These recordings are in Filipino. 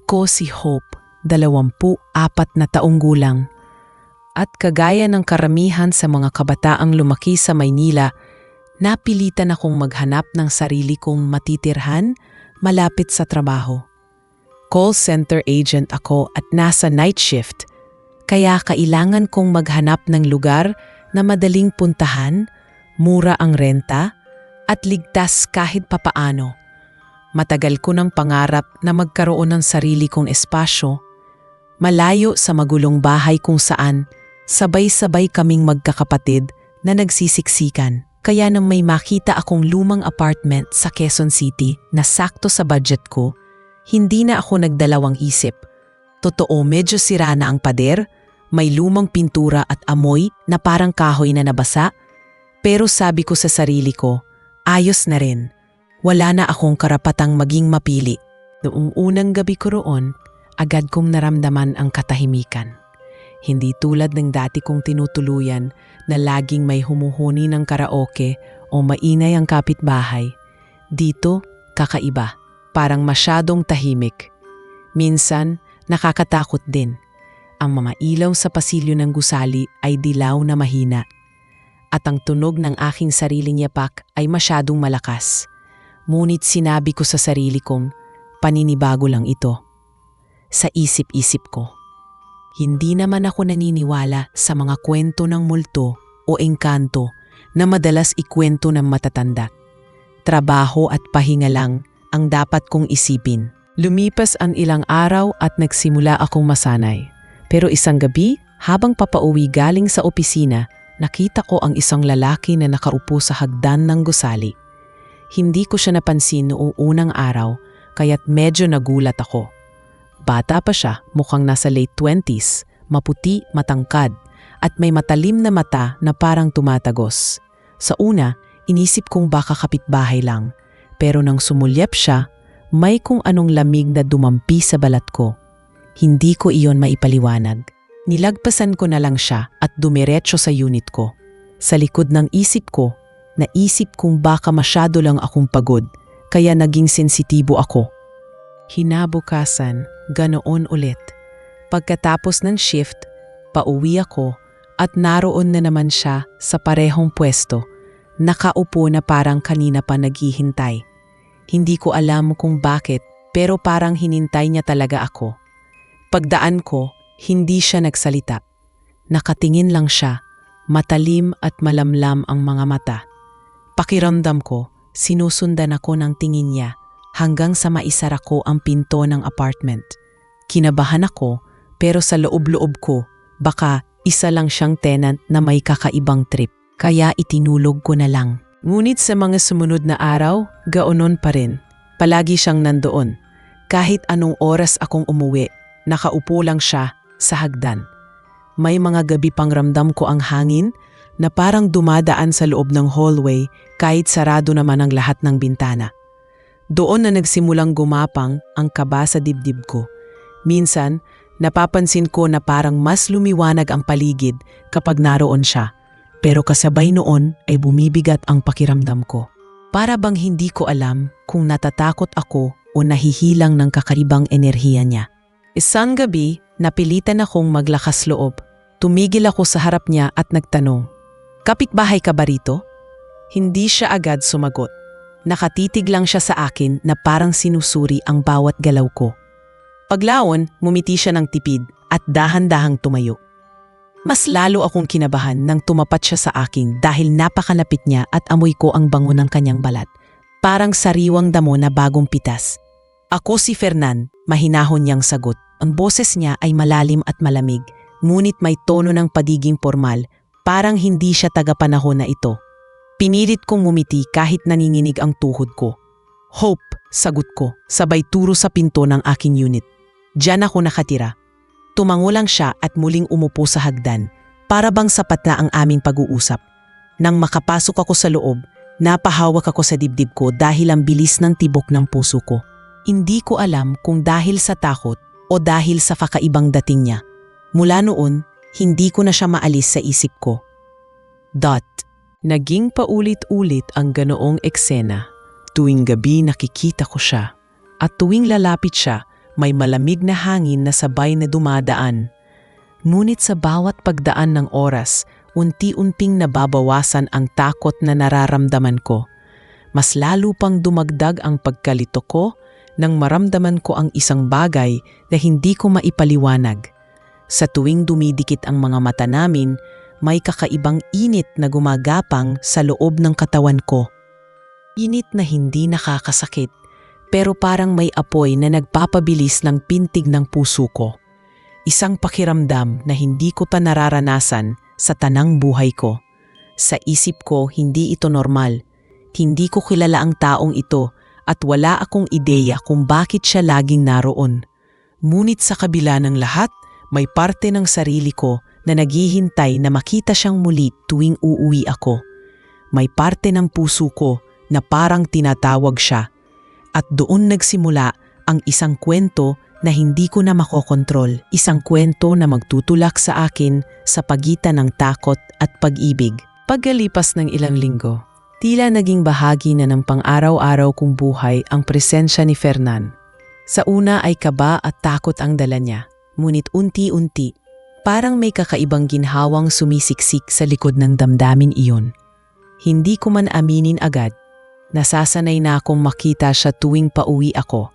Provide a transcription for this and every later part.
Ako si Hope, 24 na taong gulang. At kagaya ng karamihan sa mga kabataang lumaki sa Maynila, napilitan akong maghanap ng sarili kong matitirhan malapit sa trabaho. Call center agent ako at nasa night shift, kaya kailangan kong maghanap ng lugar na madaling puntahan, mura ang renta, at ligtas kahit papaano. Matagal ko ng pangarap na magkaroon ng sarili kong espasyo, malayo sa magulong bahay kung saan sabay-sabay kaming magkakapatid na nagsisiksikan. Kaya nang may makita akong lumang apartment sa Quezon City na sakto sa budget ko, hindi na ako nagdalawang isip. Totoo, medyo sira na ang pader, may lumang pintura at amoy na parang kahoy na nabasa, pero sabi ko sa sarili ko, ayos na rin. Wala na akong karapatang maging mapili. Noong unang gabi ko roon, agad kong naramdaman ang katahimikan. Hindi tulad ng dati kong tinutuluyan na laging may humuhuni ng karaoke o maingay ang kapitbahay. Dito, kakaiba. Parang masyadong tahimik. Minsan, nakakatakot din. Ang mga ilaw sa pasilyo ng gusali ay dilaw na mahina. At ang tunog ng aking sariling yapak ay masyadong malakas. Ngunit sinabi ko sa sarili kong, paninibago lang ito. Sa isip-isip ko. Hindi naman ako naniniwala sa mga kwento ng multo o engkanto na madalas ikwento ng matatanda. Trabaho at pahinga lang ang dapat kong isipin. Lumipas ang ilang araw at nagsimula akong masanay. Pero isang gabi, habang papauwi galing sa opisina, nakita ko ang isang lalaki na nakaupo sa hagdan ng gusali. Hindi ko siya napansin noong unang araw, kaya't medyo nagulat ako. Bata pa siya, mukhang nasa late 20s, maputi, matangkad, at may matalim na mata na parang tumatagos. Sa una, inisip kong baka kapitbahay lang, pero nang sumulyap siya, may kung anong lamig na dumampi sa balat ko. Hindi ko iyon maipaliwanag. Nilagpasan ko na lang siya at dumiretso sa unit ko. Sa likod ng isip ko, naisip kong baka masyado lang akong pagod, kaya naging sensitibo ako. Hinabukasan, ganoon ulit. Pagkatapos ng shift, pauwi ako at naroon na naman siya sa parehong pwesto, nakaupo na parang kanina pa naghihintay. Hindi ko alam kung bakit, pero parang hinintay niya talaga ako. Pagdaan ko, hindi siya nagsalita. Nakatingin lang siya, matalim at malamlam ang mga mata. Pakiramdam ko, sinusundan ako ng tingin niya hanggang sa maisara ko ang pinto ng apartment. Kinabahan ako, pero sa loob-loob ko, baka isa lang siyang tenant na may kakaibang trip. Kaya itinulog ko na lang. Ngunit sa mga sumunod na araw, gaonon pa rin. Palagi siyang nandoon. Kahit anong oras akong umuwi, nakaupo lang siya sa hagdan. May mga gabi pang ramdam ko ang hangin na parang dumadaan sa loob ng hallway kahit sarado naman ang lahat ng bintana. Doon na nagsimulang gumapang ang kaba sa dibdib ko. Minsan, napapansin ko na parang mas lumiwanag ang paligid kapag naroon siya. Pero kasabay noon ay bumibigat ang pakiramdam ko. Para bang hindi ko alam kung natatakot ako o nahihilang ng kakaibang enerhiya niya. Isang gabi, napilitan akong maglakas loob. Tumigil ako sa harap niya at nagtanong, "Kapitbahay ka ba rito?" Hindi siya agad sumagot. Nakatitig lang siya sa akin na parang sinusuri ang bawat galaw ko. Paglaon, mumiti siya ng tipid at dahan-dahang tumayo. Mas lalo akong kinabahan nang tumapat siya sa akin dahil napakalapit niya at amoy ko ang bango ng kanyang balat. Parang sariwang damo na bagong pitas. "Ako si Fernan," mahinahon niyang sagot. Ang boses niya ay malalim at malamig, ngunit may tono ng pagiging formal, parang hindi siya tagapanahon na ito. Pinilit kong ngumiti kahit nanginginig ang tuhod ko. "Hope," sagot ko, sabay turo sa pinto ng aking unit. Diyan ako nakatira. Tumango lang siya at muling umupo sa hagdan, para bang sapat na ang aming pag-uusap. Nang makapasok ako sa loob, napahawak ako sa dibdib ko dahil ang bilis ng tibok ng puso ko. Hindi ko alam kung dahil sa takot o dahil sa kakaibang dating niya. Mula noon, hindi ko na siya maalis sa isip ko. Naging paulit-ulit ang ganoong eksena. Tuwing gabi nakikita ko siya. At tuwing lalapit siya, May malamig na hangin na sabay na dumadaan. Ngunit sa bawat pagdaan ng oras, unti-unting nababawasan ang takot na nararamdaman ko. Mas lalo pang dumagdag ang pagkalito ko nang maramdaman ko ang isang bagay na hindi ko maipaliwanag. Sa tuwing dumidikit ang mga mata namin, may kakaibang init na gumagapang sa loob ng katawan ko. Init na hindi nakakasakit, pero parang may apoy na nagpapabilis ng pintig ng puso ko. Isang pakiramdam na hindi ko pa nararanasan sa tanang buhay ko. Sa isip ko, hindi ito normal. Hindi ko kilala ang taong ito at wala akong ideya kung bakit siya laging naroon. Ngunit sa kabila ng lahat, may parte ng sarili ko na naghihintay na makita siyang muli tuwing uuwi ako. May parte ng puso ko na parang tinatawag siya. At doon nagsimula ang isang kwento na hindi ko na makokontrol. Isang kwento na magtutulak sa akin sa pagitan ng takot at pag-ibig. Pagkalipas ng ilang linggo, tila naging bahagi na ng pang-araw-araw kong buhay ang presensya ni Fernan. Sa una ay kaba at takot ang dala niya, ngunit unti-unti, parang may kakaibang ginhawang sumisiksik sa likod ng damdamin iyon. Hindi ko man aminin agad, nasasanay na akong makita siya tuwing pauwi ako.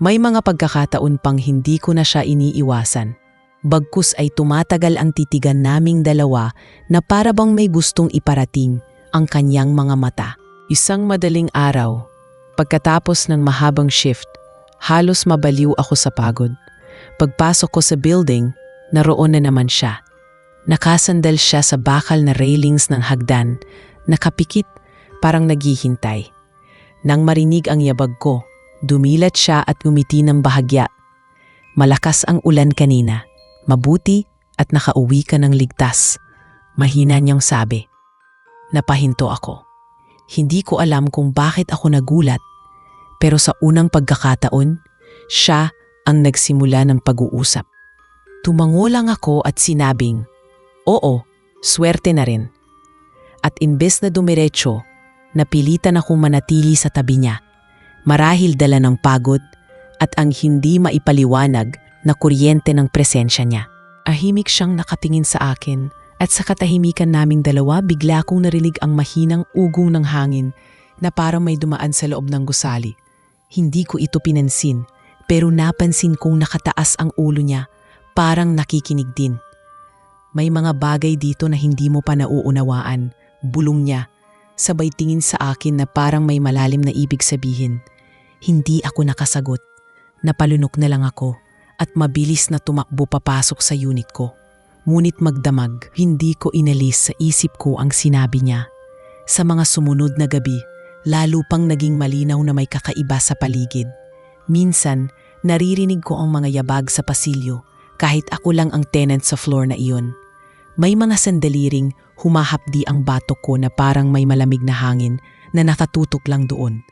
May mga pagkakataon pang hindi ko na siya iniiwasan. Bagkus ay tumatagal ang titigan naming dalawa na para bang may gustong iparating ang kanyang mga mata. Isang madaling araw, pagkatapos ng mahabang shift, halos mabaliw ako sa pagod. Pagpasok ko sa building, naroon na naman siya. Nakasandal siya sa bakal na railings ng hagdan, nakapikit, parang naghihintay. Nang marinig ang yabag ko, dumilat siya at ngumiti ng bahagya. Malakas ang ulan kanina. Mabuti at nakauwi ka ng ligtas. Mahina niyang sabi. Napahinto ako. Hindi ko alam kung bakit ako nagulat. Pero sa unang pagkakataon, siya ang nagsimula ng pag-uusap. Tumango lang ako at sinabing, oo, swerte na rin. At imbes na dumiretso, napilitan akong manatili sa tabi niya. Marahil dala ng pagod at ang hindi maipaliwanag na kuryente ng presensya niya. Ahimik siyang nakatingin sa akin at sa katahimikan naming dalawa bigla akong narinig ang mahinang ugong ng hangin na parang may dumaan sa loob ng gusali. Hindi ko ito pinansin pero napansin kong nakataas ang ulo niya, parang nakikinig din. May mga bagay dito na hindi mo pa nauunawaan, bulong niya. Sabay tingin sa akin na parang may malalim na ibig sabihin. Hindi ako nakasagot. Napalunok na lang ako at mabilis na tumakbo papasok sa unit ko. Ngunit magdamag, hindi ko inalis sa isip ko ang sinabi niya. Sa mga sumunod na gabi, lalo pang naging malinaw na may kakaiba sa paligid. Minsan, naririnig ko ang mga yabag sa pasilyo kahit ako lang ang tenant sa floor na iyon. May mga sandali ring humahapdi ang batok ko na parang may malamig na hangin na nakatutok lang doon.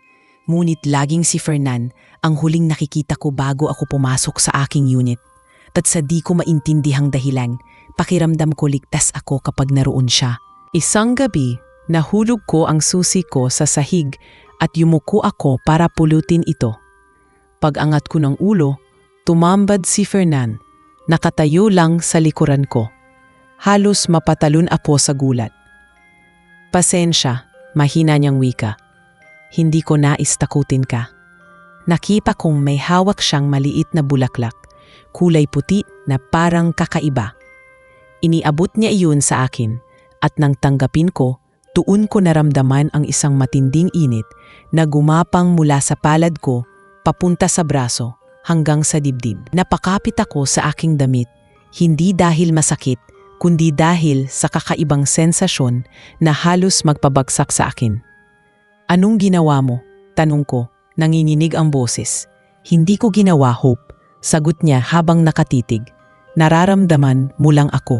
Ngunit laging si Fernan ang huling nakikita ko bago ako pumasok sa aking unit. At sa di ko maintindihang dahilan, pakiramdam ko ligtas ako kapag naroon siya. Isang gabi, nahulog ko ang susi ko sa sahig at yumuko ako para pulutin ito. Pag-angat ko ng ulo, tumambad si Fernan, nakatayo lang sa likuran ko. Halos mapatalon ako sa gulat. Pasensya, mahina niyang wika. Hindi ko nais takutin ka. Nakita kong may hawak siyang maliit na bulaklak, kulay puti na parang kakaiba. Iniabot niya iyon sa akin at nang tanggapin ko, tuon ko naramdaman ang isang matinding init na gumapang mula sa palad ko papunta sa braso hanggang sa dibdib. Napakapit ako sa aking damit, hindi dahil masakit, kundi dahil sa kakaibang sensasyon na halos magpabagsak sa akin. Anong ginawa mo? Tanong ko, nanginginig ang boses. Hindi ko ginawa, Hope. Sagot niya habang nakatitig. Nararamdaman mo lang ako.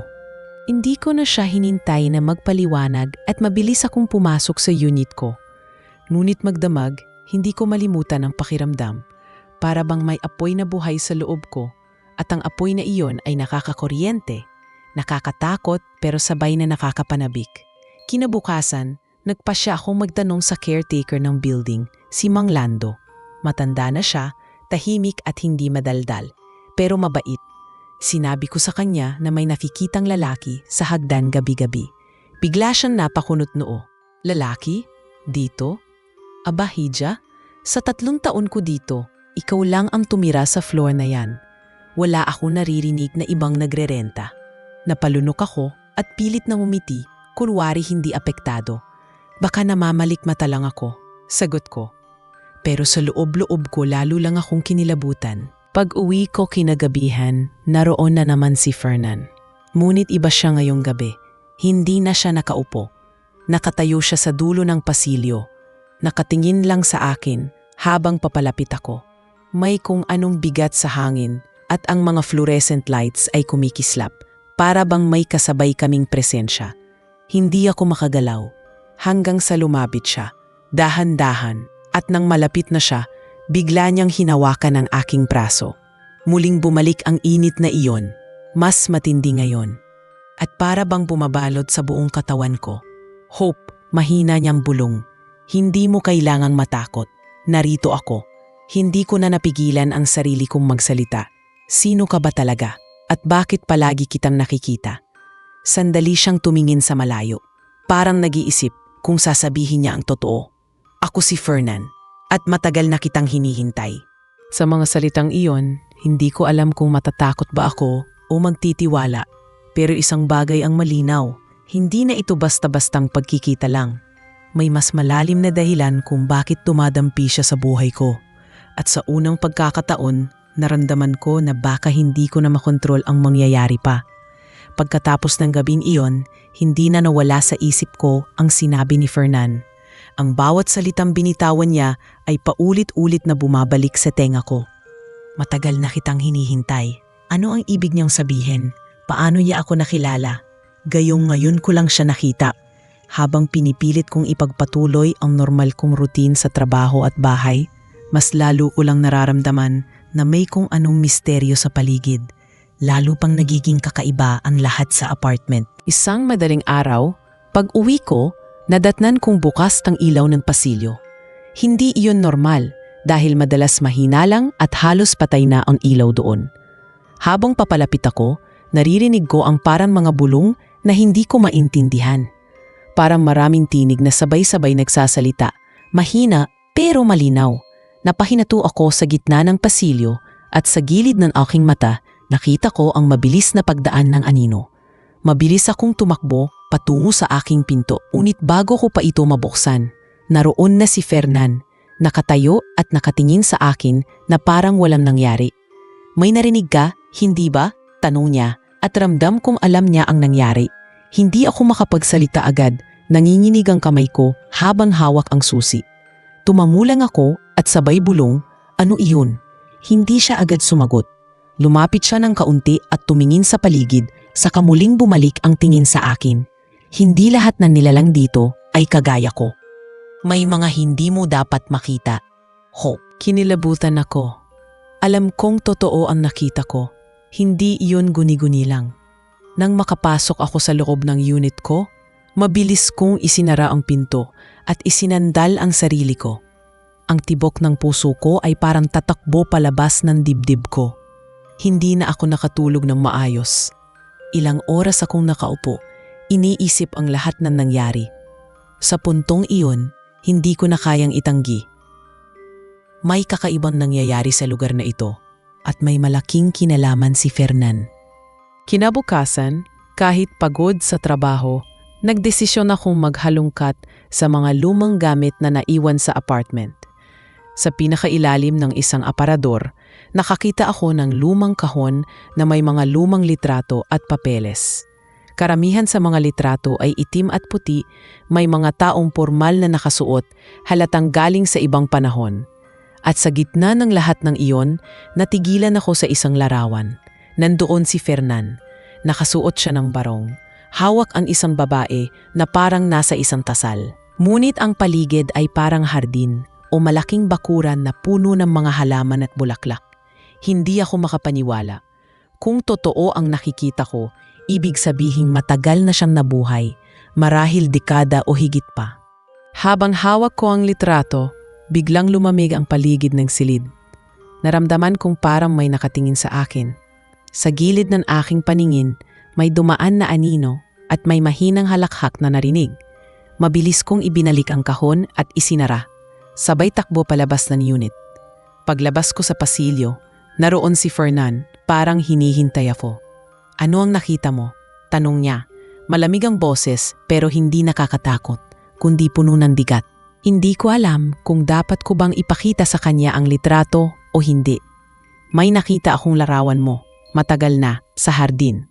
Hindi ko na siya hinintay na magpaliwanag at mabilis akong pumasok sa unit ko. Ngunit magdamag, hindi ko malimutan ang pakiramdam. Para bang may apoy na buhay sa loob ko at ang apoy na iyon ay nakakakuryente, nakakatakot pero sabay na nakakapanabik. Kinabukasan, nagpasya akong magtanong sa caretaker ng building, si Mang Lando. Matanda na siya, tahimik at hindi madaldal, pero mabait. Sinabi ko sa kanya na may nakikitang lalaki sa hagdan gabi-gabi. Bigla siyang napakunot noo. Lalaki? Dito? Aba, Hija, sa 3 taon ko dito, ikaw lang ang tumira sa floor na yan. Wala ako naririnig na ibang nagrerenta. Napalunok ako at pilit na umiti, kunwari hindi apektado. Baka namamalikmata lang ako, sagot ko. Pero sa loob-loob ko lalo lang akong kinilabutan. Pag uwi ko kinagabihan, naroon na naman si Fernan. Ngunit iba siya ngayong gabi. Hindi na siya nakaupo. Nakatayo siya sa dulo ng pasilyo. Nakatingin lang sa akin habang papalapit ako. May kung anong bigat sa hangin at ang mga fluorescent lights ay kumikislap para bang may kasabay kaming presensya. Hindi ako makagalaw hanggang sa lumapit siya, dahan-dahan, at nang malapit na siya, bigla niyang hinawakan ang aking braso. Muling bumalik ang init na iyon, mas matindi ngayon. At para bang bumabalot sa buong katawan ko. Hope, mahina niyang bulong. Hindi mo kailangang matakot. Narito ako. Hindi ko na napigilan ang sarili kong magsalita. Sino ka ba talaga? At bakit palagi kitang nakikita? Sandali siyang tumingin sa malayo. Parang nag-iisip kung sasabihin niya ang totoo. Ako si Fernan at matagal na kitang hinihintay. Sa mga salitang iyon, hindi ko alam kung matatakot ba ako o magtitiwala. Pero isang bagay ang malinaw, hindi na ito basta-bastang pagkikita lang. May mas malalim na dahilan kung bakit dumadampi siya sa buhay ko. At sa unang pagkakataon, naramdaman ko na baka hindi ko na makontrol ang mangyayari pa. Pagkatapos ng gabing iyon, hindi na nawala sa isip ko ang sinabi ni Fernan. Ang bawat salitang binitawan niya ay paulit-ulit na bumabalik sa tenga ko. Matagal na kitang hinihintay. Ano ang ibig niyang sabihin? Paano niya ako nakilala? Gayong ngayon ko lang siya nakita. Habang pinipilit kong ipagpatuloy ang normal kong routine sa trabaho at bahay, mas lalo ko lang nararamdaman na may kung anong misteryo sa paligid. Lalo pang nagiging kakaiba ang lahat sa apartment. Isang madaling araw, pag uwi ko, nadatnan kong bukas ang ilaw ng pasilyo. Hindi iyon normal dahil madalas mahina lang at halos patay na ang ilaw doon. Habang papalapit ako, naririnig ko ang parang mga bulong na hindi ko maintindihan. Parang maraming tinig na sabay-sabay nagsasalita, mahina pero malinaw. Napahinato ako sa gitna ng pasilyo at sa gilid ng aking mata, nakita ko ang mabilis na pagdaan ng anino. Mabilis akong tumakbo patungo sa aking pinto. Ngunit bago ko pa ito mabuksan, naroon na si Fernan, nakatayo at nakatingin sa akin na parang walang nangyari. May narinig ka, hindi ba? Tanong niya at ramdam kong alam niya ang nangyari. Hindi ako makapagsalita agad, nanginginig ang kamay ko habang hawak ang susi. Tumangulang ako at sabay bulong, ano iyon? Hindi siya agad sumagot. Lumapit siya ng kaunti at tumingin sa paligid, saka muling bumalik ang tingin sa akin. Hindi lahat ng nilalang dito ay kagaya ko. May mga hindi mo dapat makita. Hope. Kinilabutan ako. Alam kong totoo ang nakita ko. Hindi iyon guni-guni lang. Nang makapasok ako sa loob ng unit ko, mabilis kong isinara ang pinto at isinandal ang sarili ko. Ang tibok ng puso ko ay parang tatakbo palabas ng dibdib ko. Hindi na ako nakatulog ng maayos. Ilang oras akong nakaupo, iniisip ang lahat ng nangyari. Sa puntong iyon, hindi ko na kayang itanggi. May kakaibang nangyayari sa lugar na ito at may malaking kinalaman si Fernan. Kinabukasan, kahit pagod sa trabaho, nagdesisyon akong maghalungkat sa mga lumang gamit na naiwan sa apartment. Sa pinakailalim ng isang aparador, nakakita ako ng lumang kahon na may mga lumang litrato at papeles. Karamihan sa mga litrato ay itim at puti, may mga taong pormal na nakasuot, halatang galing sa ibang panahon. At sa gitna ng lahat ng iyon, natigilan ako sa isang larawan. Nandoon si Fernan. Nakasuot siya ng barong. Hawak ang isang babae na parang nasa isang tasal. Ngunit ang paligid ay parang hardin o malaking bakuran na puno ng mga halaman at bulaklak. Hindi ako makapaniwala. Kung totoo ang nakikita ko, ibig sabihing matagal na siyang nabuhay, marahil dekada o higit pa. Habang hawak ko ang litrato, biglang lumamig ang paligid ng silid. Naramdaman kong parang may nakatingin sa akin. Sa gilid ng aking paningin, may dumaan na anino at may mahinang halakhak na narinig. Mabilis kong ibinalik ang kahon at isinara. Sabay takbo palabas ng unit. Paglabas ko sa pasilyo, naroon si Fernan, parang hinihintay ako. "Ano ang nakita mo?" tanong niya. Malamig ang boses pero hindi nakakatakot, kundi puno ng bigat. Hindi ko alam kung dapat ko bang ipakita sa kanya ang litrato o hindi. "May nakita akong larawan mo, matagal na, sa hardin."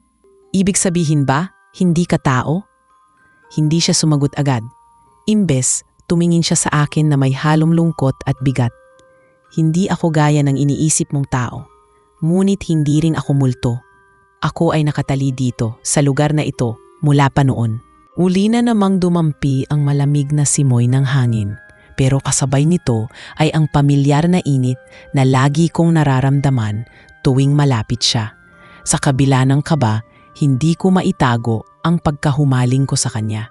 "Ibig sabihin ba, hindi ka tao?" Hindi siya sumagot agad. Imbes, tumingin siya sa akin na may halong lungkot at bigat. "Hindi ako gaya ng iniisip mong tao. Ngunit hindi rin ako multo. Ako ay nakatali dito, sa lugar na ito, mula pa noon." Uli na namang dumampi ang malamig na simoy ng hangin. Pero kasabay nito ay ang pamilyar na init na lagi kong nararamdaman tuwing malapit siya. Sa kabila ng kaba, hindi ko maitago ang pagkahumaling ko sa kanya.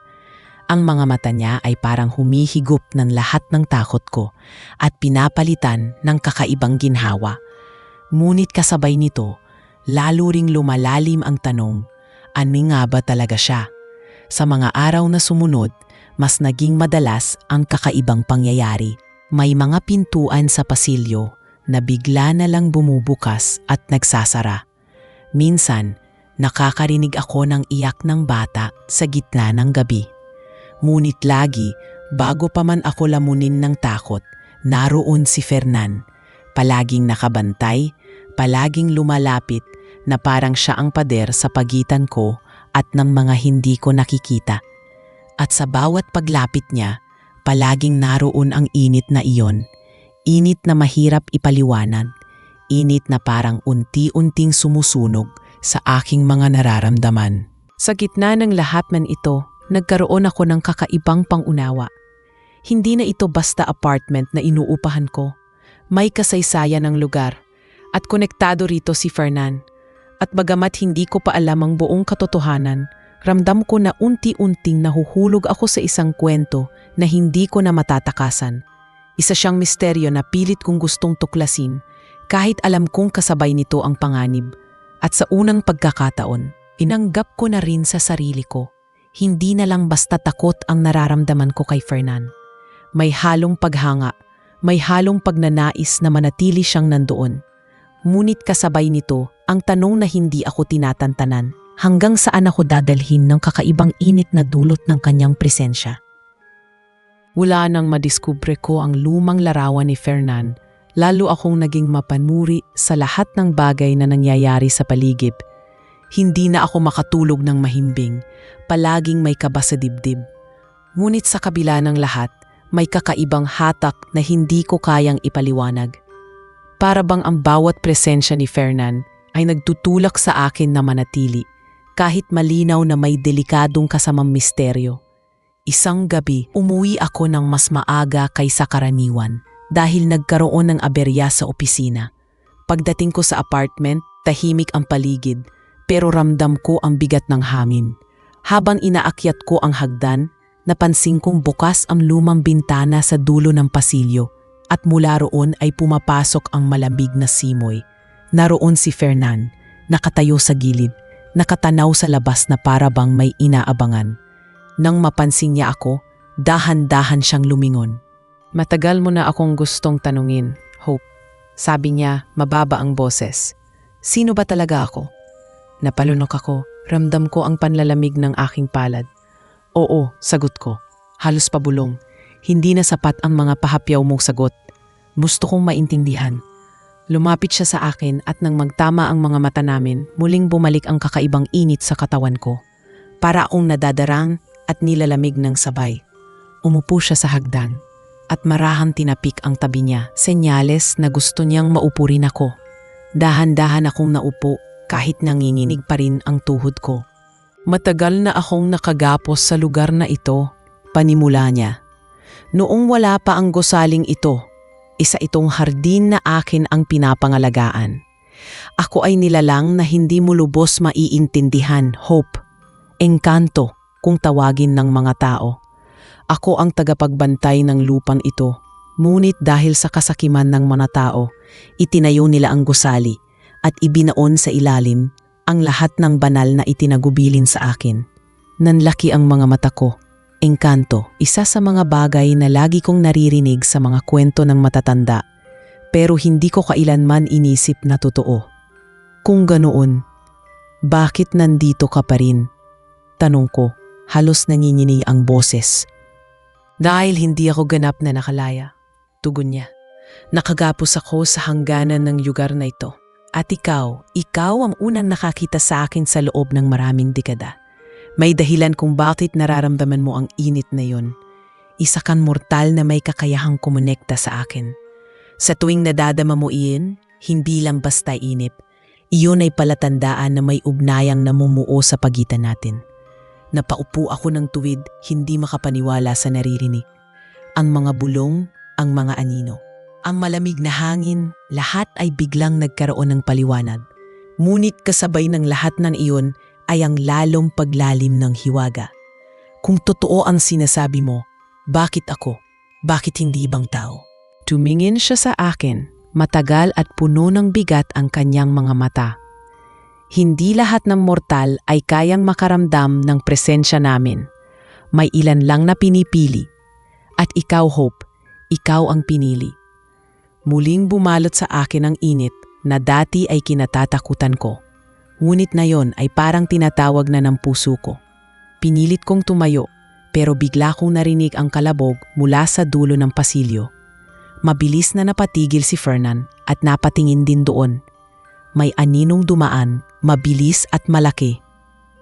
Ang mga mata niya ay parang humihigop ng lahat ng takot ko at pinapalitan ng kakaibang ginhawa. Ngunit kasabay nito, lalo ring lumalalim ang tanong, ano nga ba talaga siya? Sa mga araw na sumunod, mas naging madalas ang kakaibang pangyayari. May mga pintuan sa pasilyo na bigla na lang bumubukas at nagsasara. Minsan, nakakarinig ako ng iyak ng bata sa gitna ng gabi. Ngunit lagi, bago pa man ako lamunin ng takot, naroon si Fernan. Palaging nakabantay, palaging lumalapit na parang siya ang pader sa pagitan ko at ng mga hindi ko nakikita. At sa bawat paglapit niya, palaging naroon ang init na iyon. Init na mahirap ipaliwanag. Init na parang unti-unting sumusunog sa aking mga nararamdaman. Sa gitna ng lahat man ito, nagkaroon ako ng kakaibang pangunawa. Hindi na ito basta apartment na inuupahan ko. May kasaysayan ng lugar at konektado rito si Fernan. At bagamat hindi ko pa alam ang buong katotohanan, ramdam ko na unti-unting nahuhulog ako sa isang kwento na hindi ko na matatakasan. Isa siyang misteryo na pilit kong gustong tuklasin kahit alam kong kasabay nito ang panganib. At sa unang pagkakataon, inanggap ko na rin sa sarili ko. Hindi na lang basta takot ang nararamdaman ko kay Fernan. May halong paghanga, may halong pagnanais na manatili siyang nandoon. Ngunit kasabay nito ang tanong na hindi ako tinatantanan. Hanggang saan ako dadalhin ng kakaibang init na dulot ng kanyang presensya? Wala nang madiskubre ko ang lumang larawan ni Fernan, lalo akong naging mapanuri sa lahat ng bagay na nangyayari sa paligid. Hindi na ako makatulog ng mahimbing, palaging may kaba sa dibdib. Ngunit sa kabila ng lahat, may kakaibang hatak na hindi ko kayang ipaliwanag. Para bang ang bawat presensya ni Fernan ay nagtutulak sa akin na manatili, kahit malinaw na may delikadong kasamang misteryo. Isang gabi, umuwi ako ng mas maaga kaysa karaniwan dahil nagkaroon ng aberya sa opisina. Pagdating ko sa apartment, tahimik ang paligid, pero ramdam ko ang bigat ng hangin. Habang inaakyat ko ang hagdan, napansin kong bukas ang lumang bintana sa dulo ng pasilyo at mula roon ay pumapasok ang malamig na simoy. Naroon si Fernan, nakatayo sa gilid, nakatanaw sa labas na para bang may inaabangan. Nang mapansin niya ako, dahan-dahan siyang lumingon. "Matagal mo na akong gustong tanungin, Hope." Sabi niya, mababa ang boses. "Sino ba talaga ako?" Napalunok ako, ramdam ko ang panlalamig ng aking palad. "Oo," sagot ko, halos pabulong. "Hindi na sapat ang mga pahapyaw mong sagot. Gusto kong maintindihan." Lumapit siya sa akin at nang magtama ang mga mata namin, muling bumalik ang kakaibang init sa katawan ko. Para akong nadadarang at nilalamig ng sabay. Umupo siya sa hagdan at marahang tinapik ang tabi niya, senyales na gusto niyang maupo rin ako. Dahan-dahan akong naupo kahit nanginginig pa rin ang tuhod ko. "Matagal na akong nakagapos sa lugar na ito," panimula niya. "Noong wala pa ang gusaling ito, isa itong hardin na akin ang pinapangalagaan. Ako ay nilalang na hindi mo lubos maiintindihan, Hope. Engkanto kung tawagin ng mga tao. Ako ang tagapagbantay ng lupang ito, Ngunit dahil sa kasakiman ng mga tao, itinayo nila ang gusali at ibinaon sa ilalim ang lahat ng banal na itinagubilin sa akin. Nanlaki ang mga mata ko. Engkanto, isa sa mga bagay na lagi kong naririnig sa mga kwento ng matatanda, pero hindi ko kailanman inisip na totoo. Kung ganoon, bakit nandito ka pa rin? Tanong ko, halos nanginginig ang boses. Dahil hindi ako ganap na nakalaya, tugon niya. Nakagapos ako sa hangganan ng lugar na ito. At ikaw ang unang nakakita sa akin sa loob ng maraming dekada. May dahilan kung bakit nararamdaman mo ang init na yon. Isa kang mortal na may kakayahang kumonekta sa akin. Sa tuwing nadadama mo iyon, hindi lang basta inip. Iyon ay palatandaan na may ugnayang namumuo sa pagitan natin. Napaupo ako ng tuwid, hindi makapaniwala sa naririnig. Ang mga bulong, ang mga anino. Ang malamig na hangin, lahat ay biglang nagkaroon ng paliwanag. Ngunit kasabay ng lahat ng iyon ay ang lalong paglalim ng hiwaga. Kung totoo ang sinasabi mo, bakit ako? Bakit hindi ibang tao? Tumingin siya sa akin, matagal at puno ng bigat ang kanyang mga mata. Hindi lahat ng mortal ay kayang makaramdam ng presensya namin. May ilan lang na pinipili. At ikaw, Hope, ikaw ang pinili. Muling bumalot sa akin ang init na dati ay kinatatakutan ko. Ngunit na yon ay parang tinatawag na ng puso ko. Pinilit kong tumayo, pero bigla kong narinig ang kalabog mula sa dulo ng pasilyo. Mabilis na napatigil si Fernan at napatingin din doon. May aninong dumaan, mabilis at malaki.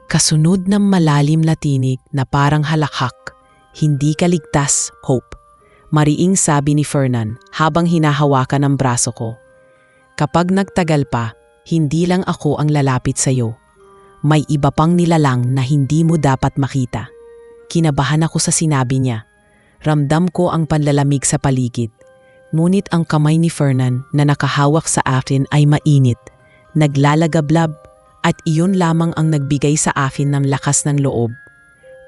Kasunod ng malalim na tinig na parang halakhak. Hindi ka ligtas, Hope. Mariing sabi ni Fernan habang hinahawakan ang braso ko. Kapag nagtagal pa, hindi lang ako ang lalapit sa iyo. May iba pang nilalang na hindi mo dapat makita. Kinabahan ako sa sinabi niya. Ramdam ko ang panlalamig sa paligid. Ngunit ang kamay ni Fernan na nakahawak sa akin ay mainit, naglalagablab, at iyon lamang ang nagbigay sa akin ng lakas ng loob.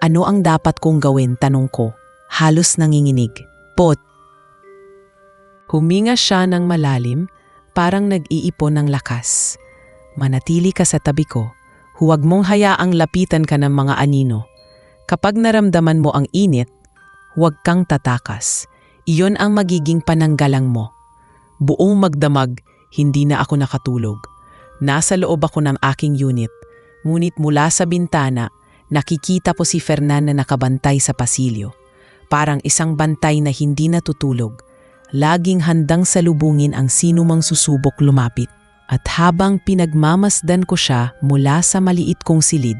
Ano ang dapat kong gawin, tanong ko, halos nanginginig. Pot. Huminga siya ng malalim, parang nag-iipon ng lakas. Manatili ka sa tabi ko. Huwag mong hayaang lapitan ka ng mga anino. Kapag naramdaman mo ang init, huwag kang tatakas. Iyon ang magiging pananggalang mo. Buong magdamag, hindi na ako nakatulog. Nasa loob ako ng aking unit, ngunit mula sa bintana, nakikita ko si Fernan na nakabantay sa pasilyo. Parang isang bantay na hindi natutulog. Laging handang salubungin ang sinumang susubok lumapit. At habang pinagmamasdan ko siya mula sa maliit kong silid,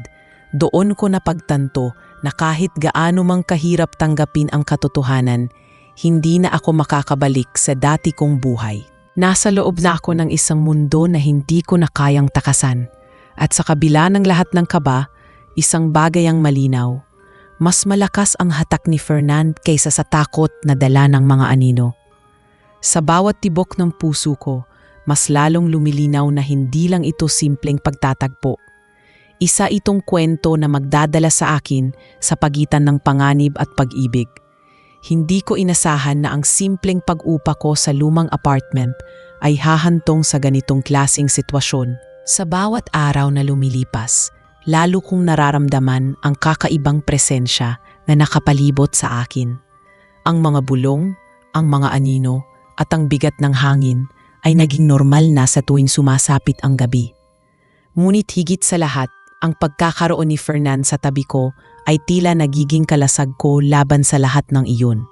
doon ko napagtanto na kahit gaano mang kahirap tanggapin ang katotohanan, hindi na ako makakabalik sa dati kong buhay. Nasa loob na ako ng isang mundo na hindi ko na kayang takasan. At sa kabila ng lahat ng kaba, isang bagay ang malinaw. Mas malakas ang hatak ni Fernan kaysa sa takot na dala ng mga anino. Sa bawat tibok ng puso ko, mas lalong lumilinaw na hindi lang ito simpleng pagtatagpo. Isa itong kwento na magdadala sa akin sa pagitan ng panganib at pag-ibig. Hindi ko inasahan na ang simpleng pag-upa ko sa lumang apartment ay hahantong sa ganitong klaseng sitwasyon. Sa bawat araw na lumilipas, lalo kong nararamdaman ang kakaibang presensya na nakapalibot sa akin. Ang mga bulong, ang mga anino, at ang bigat ng hangin ay naging normal na sa tuwing sumasapit ang gabi. Ngunit higit sa lahat, ang pagkakaroon ni Fernan sa tabi ko ay tila nagiging kalasag ko laban sa lahat ng iyon.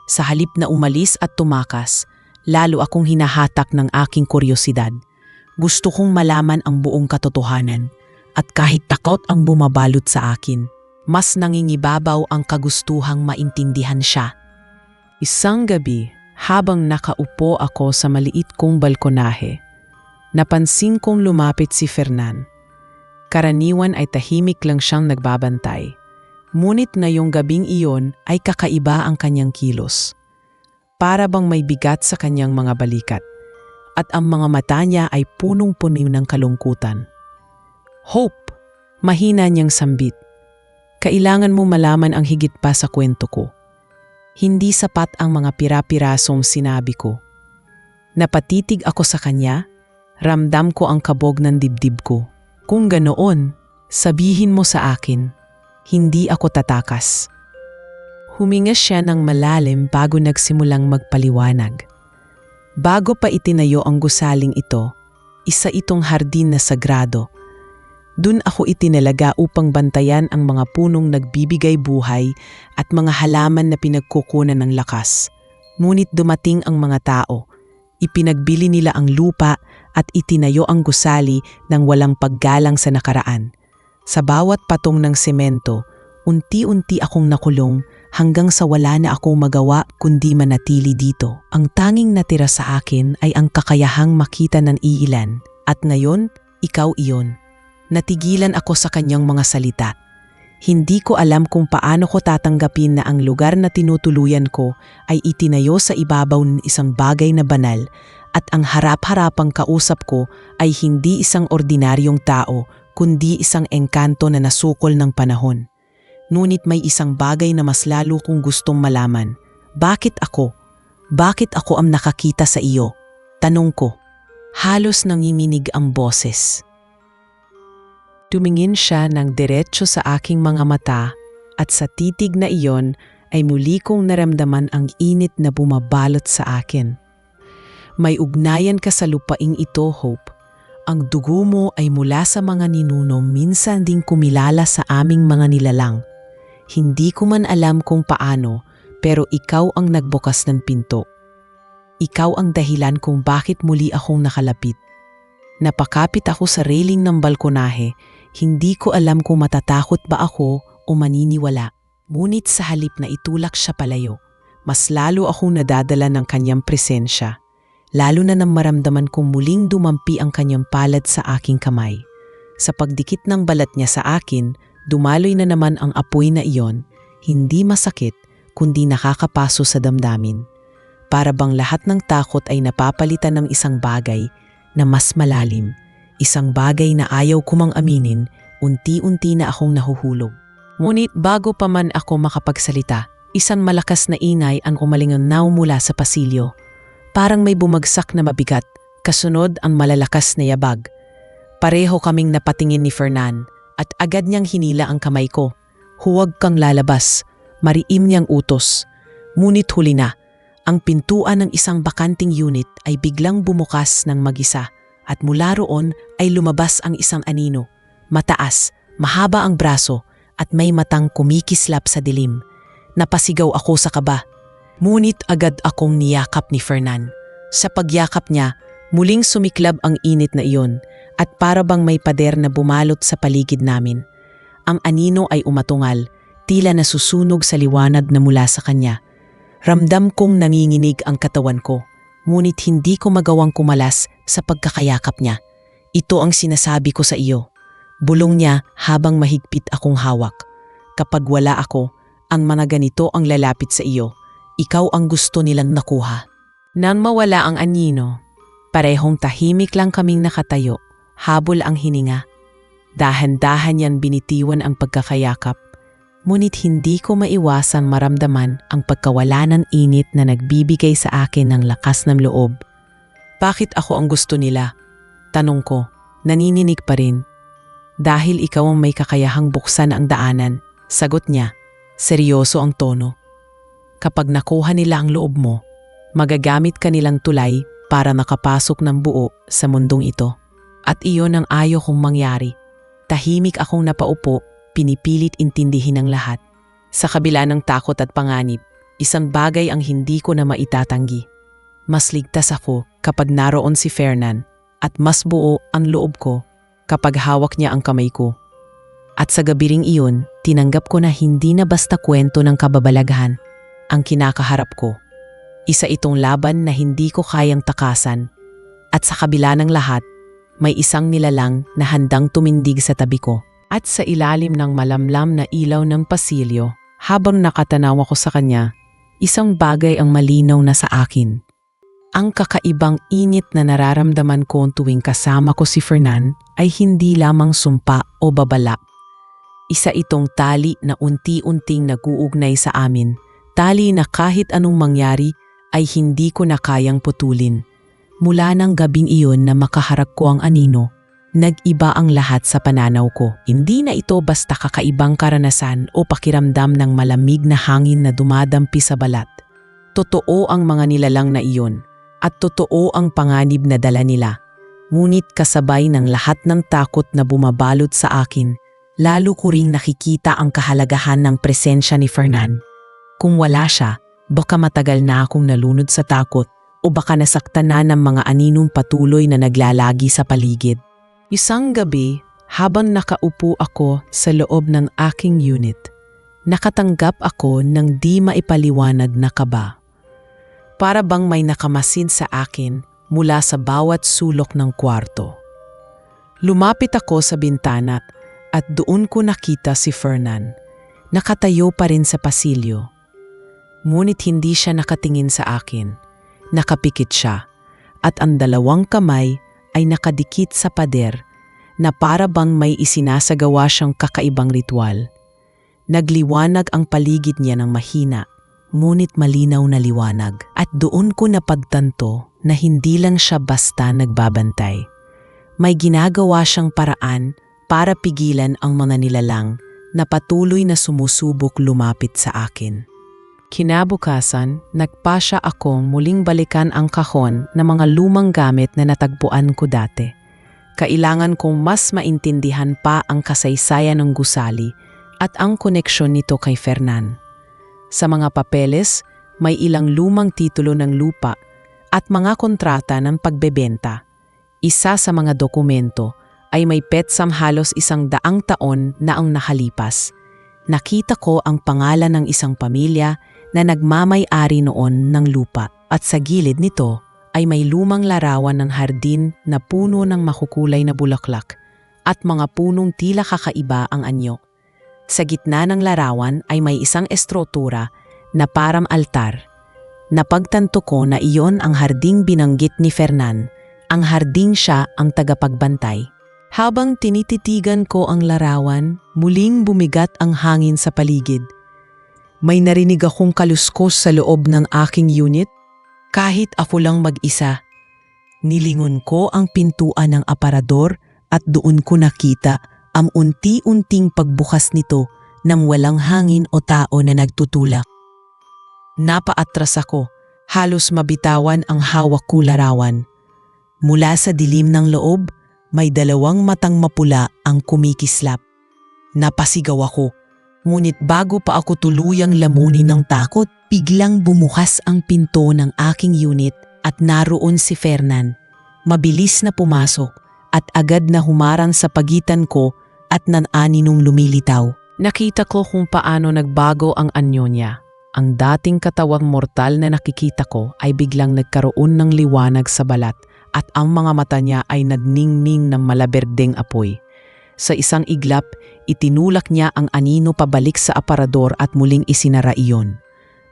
Sa halip na umalis at tumakas, lalo akong hinahatak ng aking kuryosidad. Gusto kong malaman ang buong katotohanan at kahit takot ang bumabalot sa akin, mas nangingibabaw ang kagustuhang maintindihan siya. Isang gabi, habang nakaupo ako sa maliit kong balkonahe, napansin kong lumapit si Fernan. Karaniwan ay tahimik lang siyang nagbabantay. Ngunit ngayong gabing iyon ay kakaiba ang kanyang kilos. Para bang may bigat sa kanyang mga balikat, at ang mga mata niya ay punong-puno ng kalungkutan. Hope, mahina niyang sambit. Kailangan mo malaman ang higit pa sa kwento ko. Hindi sapat ang mga pira-pirasong sinabi ko. Napatitig ako sa kanya, ramdam ko ang kabog ng dibdib ko. Kung ganoon, sabihin mo sa akin, hindi ako tatakas. Huminga siya ng malalim bago nagsimulang magpaliwanag. Bago pa itinayo ang gusaling ito, isa itong hardin na sagrado. Dun ako itinalaga upang bantayan ang mga punong nagbibigay buhay at mga halaman na pinagkukunan ng lakas. Ngunit dumating ang mga tao. Ipinagbili nila ang lupa at itinayo ang gusali ng walang paggalang sa nakaraan. Sa bawat patong ng semento, unti-unti akong nakulong hanggang sa wala na akong magawa kundi manatili dito. Ang tanging natira sa akin ay ang kakayahang makita ng iilan. At ngayon, ikaw iyon. Natigilan ako sa kanyang mga salita. Hindi ko alam kung paano ko tatanggapin na ang lugar na tinutuluyan ko ay itinayo sa ibabaw ng isang bagay na banal at ang harap-harapang kausap ko ay hindi isang ordinaryong tao kundi isang engkanto na nasukol ng panahon. Ngunit may isang bagay na mas lalo kong gustong malaman. Bakit ako? Bakit ako ang nakakita sa iyo? Tanong ko. Halos nanginginig ang boses. Tumingin siya ng diretso sa aking mga mata at sa titig na iyon ay muli kong naramdaman ang init na bumabalot sa akin. May ugnayan ka sa lupaing ito, Hope. Ang dugo mo ay mula sa mga ninuno minsan ding kumilala sa aming mga nilalang. Hindi ko man alam kung paano, pero ikaw ang nagbukas ng pinto. Ikaw ang dahilan kung bakit muli akong nakalapit. Napakapit ako sa railing ng balkonahe. Hindi ko alam kung matatakot ba ako o maniniwala. Ngunit sa halip na itulak siya palayo, mas lalo akong nadadala ng kanyang presensya. Lalo na nang maramdaman kong muling dumampi ang kanyang palad sa aking kamay. Sa pagdikit ng balat niya sa akin, dumaloy na naman ang apoy na iyon, hindi masakit kundi nakakapaso sa damdamin. Para bang lahat ng takot ay napapalitan ng isang bagay na mas malalim. Isang bagay na ayaw ko mang aminin, unti-unti na akong nahuhulog. Ngunit bago pa man ako makapagsalita, isang malakas na ingay ang umalingaw mula sa pasilyo. Parang may bumagsak na mabigat, kasunod ang malalakas na yabag. Pareho kaming napatingin ni Fernan at agad niyang hinila ang kamay ko. Huwag kang lalabas, mariim niyang utos. Ngunit huli na, ang pintuan ng isang bakanting unit ay biglang bumukas ng mag-isa. At mula roon ay lumabas ang isang anino. Mataas, mahaba ang braso at may matang kumikislap sa dilim. Napasigaw ako sa kaba. Ngunit agad akong niyakap ni Fernan. Sa pagyakap niya, muling sumiklab ang init na iyon at para bang may pader na bumalot sa paligid namin. Ang anino ay umatungal, tila nasusunog sa liwanag na mula sa kanya. Ramdam kong nanginginig ang katawan ko. Ngunit hindi ko magawang kumalas sa pagkakayakap niya. Ito ang sinasabi ko sa iyo. Bulong niya habang mahigpit akong hawak. Kapag wala ako, ang mga ganito ang lalapit sa iyo. Ikaw ang gusto nilang nakuha. Nang mawala ang anino, parehong tahimik lang kaming nakatayo. Habol ang hininga. Dahan-dahan yan binitiwan ang pagkakayakap. Ngunit hindi ko maiwasan maramdaman ang pagkawala ng init na nagbibigay sa akin ng lakas ng loob. Bakit ako ang gusto nila? Tanong ko, nanininig pa rin. Dahil ikaw ang may kakayahang buksan ang daanan. Sagot niya, seryoso ang tono. Kapag nakuha nila ang loob mo, magagamit ka nilang tulay para nakapasok ng buo sa mundong ito. At iyon ang ayaw kong mangyari. Tahimik akong napaupo, pinipilit intindihin ang lahat. Sa kabila ng takot at panganib, isang bagay ang hindi ko na maitatanggi. Mas ligtas ako kapag naroon si Fernan at mas buo ang loob ko kapag hawak niya ang kamay ko. At sa gabi ring iyon, tinanggap ko na hindi na basta kwento ng kababalaghan ang kinakaharap ko. Isa itong laban na hindi ko kayang takasan. At sa kabila ng lahat, may isang nilalang na handang tumindig sa tabi ko. At sa ilalim ng malamlam na ilaw ng pasilyo, habang nakatanaw ako sa kanya, isang bagay ang malinaw na sa akin. Ang kakaibang init na nararamdaman ko tuwing kasama ko si Fernan ay hindi lamang sumpa o babala. Isa itong tali na unti-unting nag-uugnay sa amin, tali na kahit anong mangyari ay hindi ko na kayang putulin. Mula ng gabing iyon na makaharap ko ang anino, nag-iba ang lahat sa pananaw ko. Hindi na ito basta kakaibang karanasan o pakiramdam ng malamig na hangin na dumadampi sa balat. Totoo ang mga nilalang na iyon at totoo ang panganib na dala nila. Ngunit kasabay ng lahat ng takot na bumabalot sa akin, lalo ko ring nakikita ang kahalagahan ng presensya ni Fernan. Kung wala siya, baka matagal na akong nalunod sa takot o baka nasaktan na ng mga aninong patuloy na naglalagi sa paligid. Isang gabi, habang nakaupo ako sa loob ng aking unit, nakatanggap ako ng di maipaliwanag na kaba. Para bang may nakamasid sa akin mula sa bawat sulok ng kwarto. Lumapit ako sa bintana at doon ko nakita si Fernan. Nakatayo pa rin sa pasilyo. Ngunit hindi siya nakatingin sa akin. Nakapikit siya at ang dalawang kamay ay nakadikit sa pader na para bang may isinasagawa siyang kakaibang ritual. Nagliwanag ang paligid niya ng mahina, ngunit malinaw na liwanag. At doon ko napagtanto na hindi lang siya basta nagbabantay. May ginagawa siyang paraan para pigilan ang mga nilalang na patuloy na sumusubok lumapit sa akin. Kinabukasan, nagpasya akong muling balikan ang kahon ng mga lumang gamit na natagpuan ko dati. Kailangan kong mas maintindihan pa ang kasaysayan ng gusali at ang koneksyon nito kay Fernan. Sa mga papeles, may ilang lumang titulo ng lupa at mga kontrata ng pagbebenta. Isa sa mga dokumento ay may petsam halos 100 taon na ang nakalipas. Nakita ko ang pangalan ng isang pamilya na nagmamay-ari noon ng lupa at sa gilid nito ay may lumang larawan ng hardin na puno ng makukulay na bulaklak at mga punong tila kakaiba ang anyo. Sa gitna ng larawan ay may isang estruktura na parang altar. Napagtanto ko na iyon ang harding binanggit ni Fernan, ang harding siya ang tagapagbantay. Habang tinititigan ko ang larawan, muling bumigat ang hangin sa paligid. May narinig akong kaluskos sa loob ng aking unit. Kahit ako lang mag-isa, nilingon ko ang pintuan ng aparador at doon ko nakita ang unti-unting pagbukas nito nang walang hangin o tao na nagtutulak. Napaatras ako, halos mabitawan ang hawak ko larawan. Mula sa dilim ng loob, may 2 matang mapula ang kumikislap. Napasigaw ako. Ngunit bago pa ako tuluyang lamunin ng takot, biglang bumukas ang pinto ng aking unit at naroon si Fernan. Mabilis na pumasok at agad na humarang sa pagitan ko at ng aninong lumilitaw. Nakita ko kung paano nagbago ang anyo niya. Ang dating katawang mortal na nakikita ko ay biglang nagkaroon ng liwanag sa balat at ang mga mata niya ay nagningning ng malaberdeng apoy. Sa isang iglap, itinulak niya ang anino pabalik sa aparador at muling isinara iyon.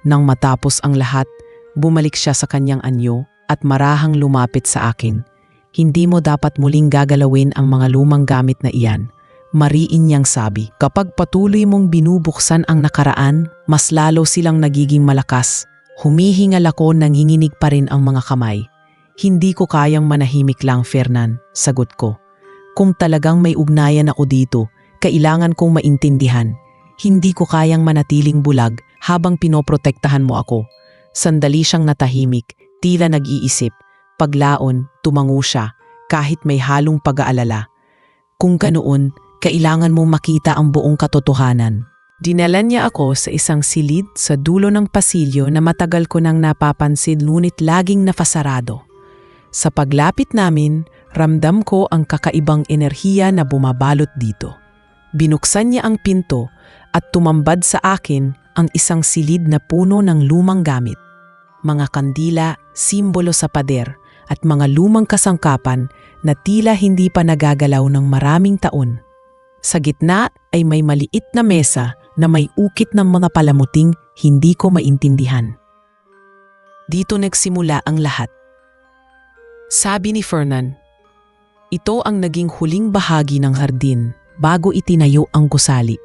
Nang matapos ang lahat, bumalik siya sa kanyang anyo at marahang lumapit sa akin. Hindi mo dapat muling gagalawin ang mga lumang gamit na iyan. Mariin niyang sabi, kapag patuloy mong binubuksan ang nakaraan, mas lalo silang nagiging malakas. Humihingal ako, nanginginig pa rin ang mga kamay. Hindi ko kayang manahimik lang, Fernan, sagot ko. Kung talagang may ugnayan ako dito, kailangan kong maintindihan. Hindi ko kayang manatiling bulag habang pinoprotektahan mo ako. Sandali siyang natahimik, tila nag-iisip. Paglaon, tumango siya, kahit may halong pag-aalala. Kung ganoon, kailangan mong makita ang buong katotohanan. Dinala niya ako sa isang silid sa dulo ng pasilyo na matagal ko nang napapansin ngunit laging napasarado. Sa paglapit namin, ramdam ko ang kakaibang enerhiya na bumabalot dito. Binuksan niya ang pinto at tumambad sa akin ang isang silid na puno ng lumang gamit. Mga kandila, simbolo sa pader at mga lumang kasangkapan na tila hindi pa nagagalaw ng maraming taon. Sa gitna ay may maliit na mesa na may ukit ng mga palamuting hindi ko maintindihan. Dito nagsimula ang lahat. Sabi ni Fernan, ito ang naging huling bahagi ng hardin bago itinayo ang gusali.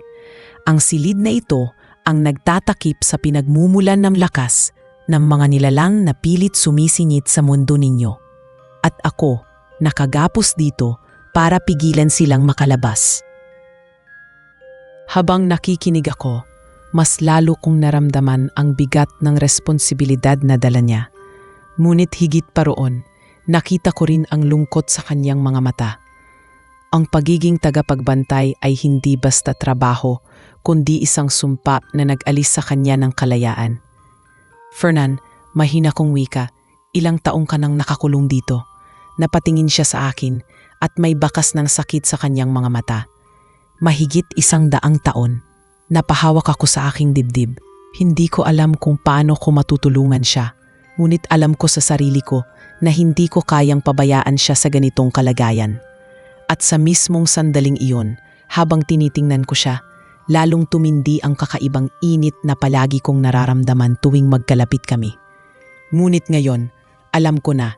Ang silid na ito ang nagtatakip sa pinagmumulan ng lakas ng mga nilalang na pilit sumisingit sa mundo ninyo. At ako, nakagapos dito para pigilan silang makalabas. Habang nakikinig ako, mas lalo kong naramdaman ang bigat ng responsibilidad na dala niya. Ngunit higit pa roon, nakita ko rin ang lungkot sa kanyang mga mata. Ang pagiging tagapagbantay ay hindi basta trabaho, kundi isang sumpa na nag-alis sa kanya ng kalayaan. Fernan, mahina kong wika, ilang taong ka nang nakakulong dito. Napatingin siya sa akin at may bakas ng sakit sa kanyang mga mata. Mahigit 100 taon. Napahawak ako sa aking dibdib. Hindi ko alam kung paano ko matutulungan siya. Ngunit alam ko sa sarili ko na hindi ko kayang pabayaan siya sa ganitong kalagayan. At sa mismong sandaling iyon, habang tinitingnan ko siya, lalong tumindi ang kakaibang init na palagi kong nararamdaman tuwing magkalapit kami. Ngunit ngayon, alam ko na,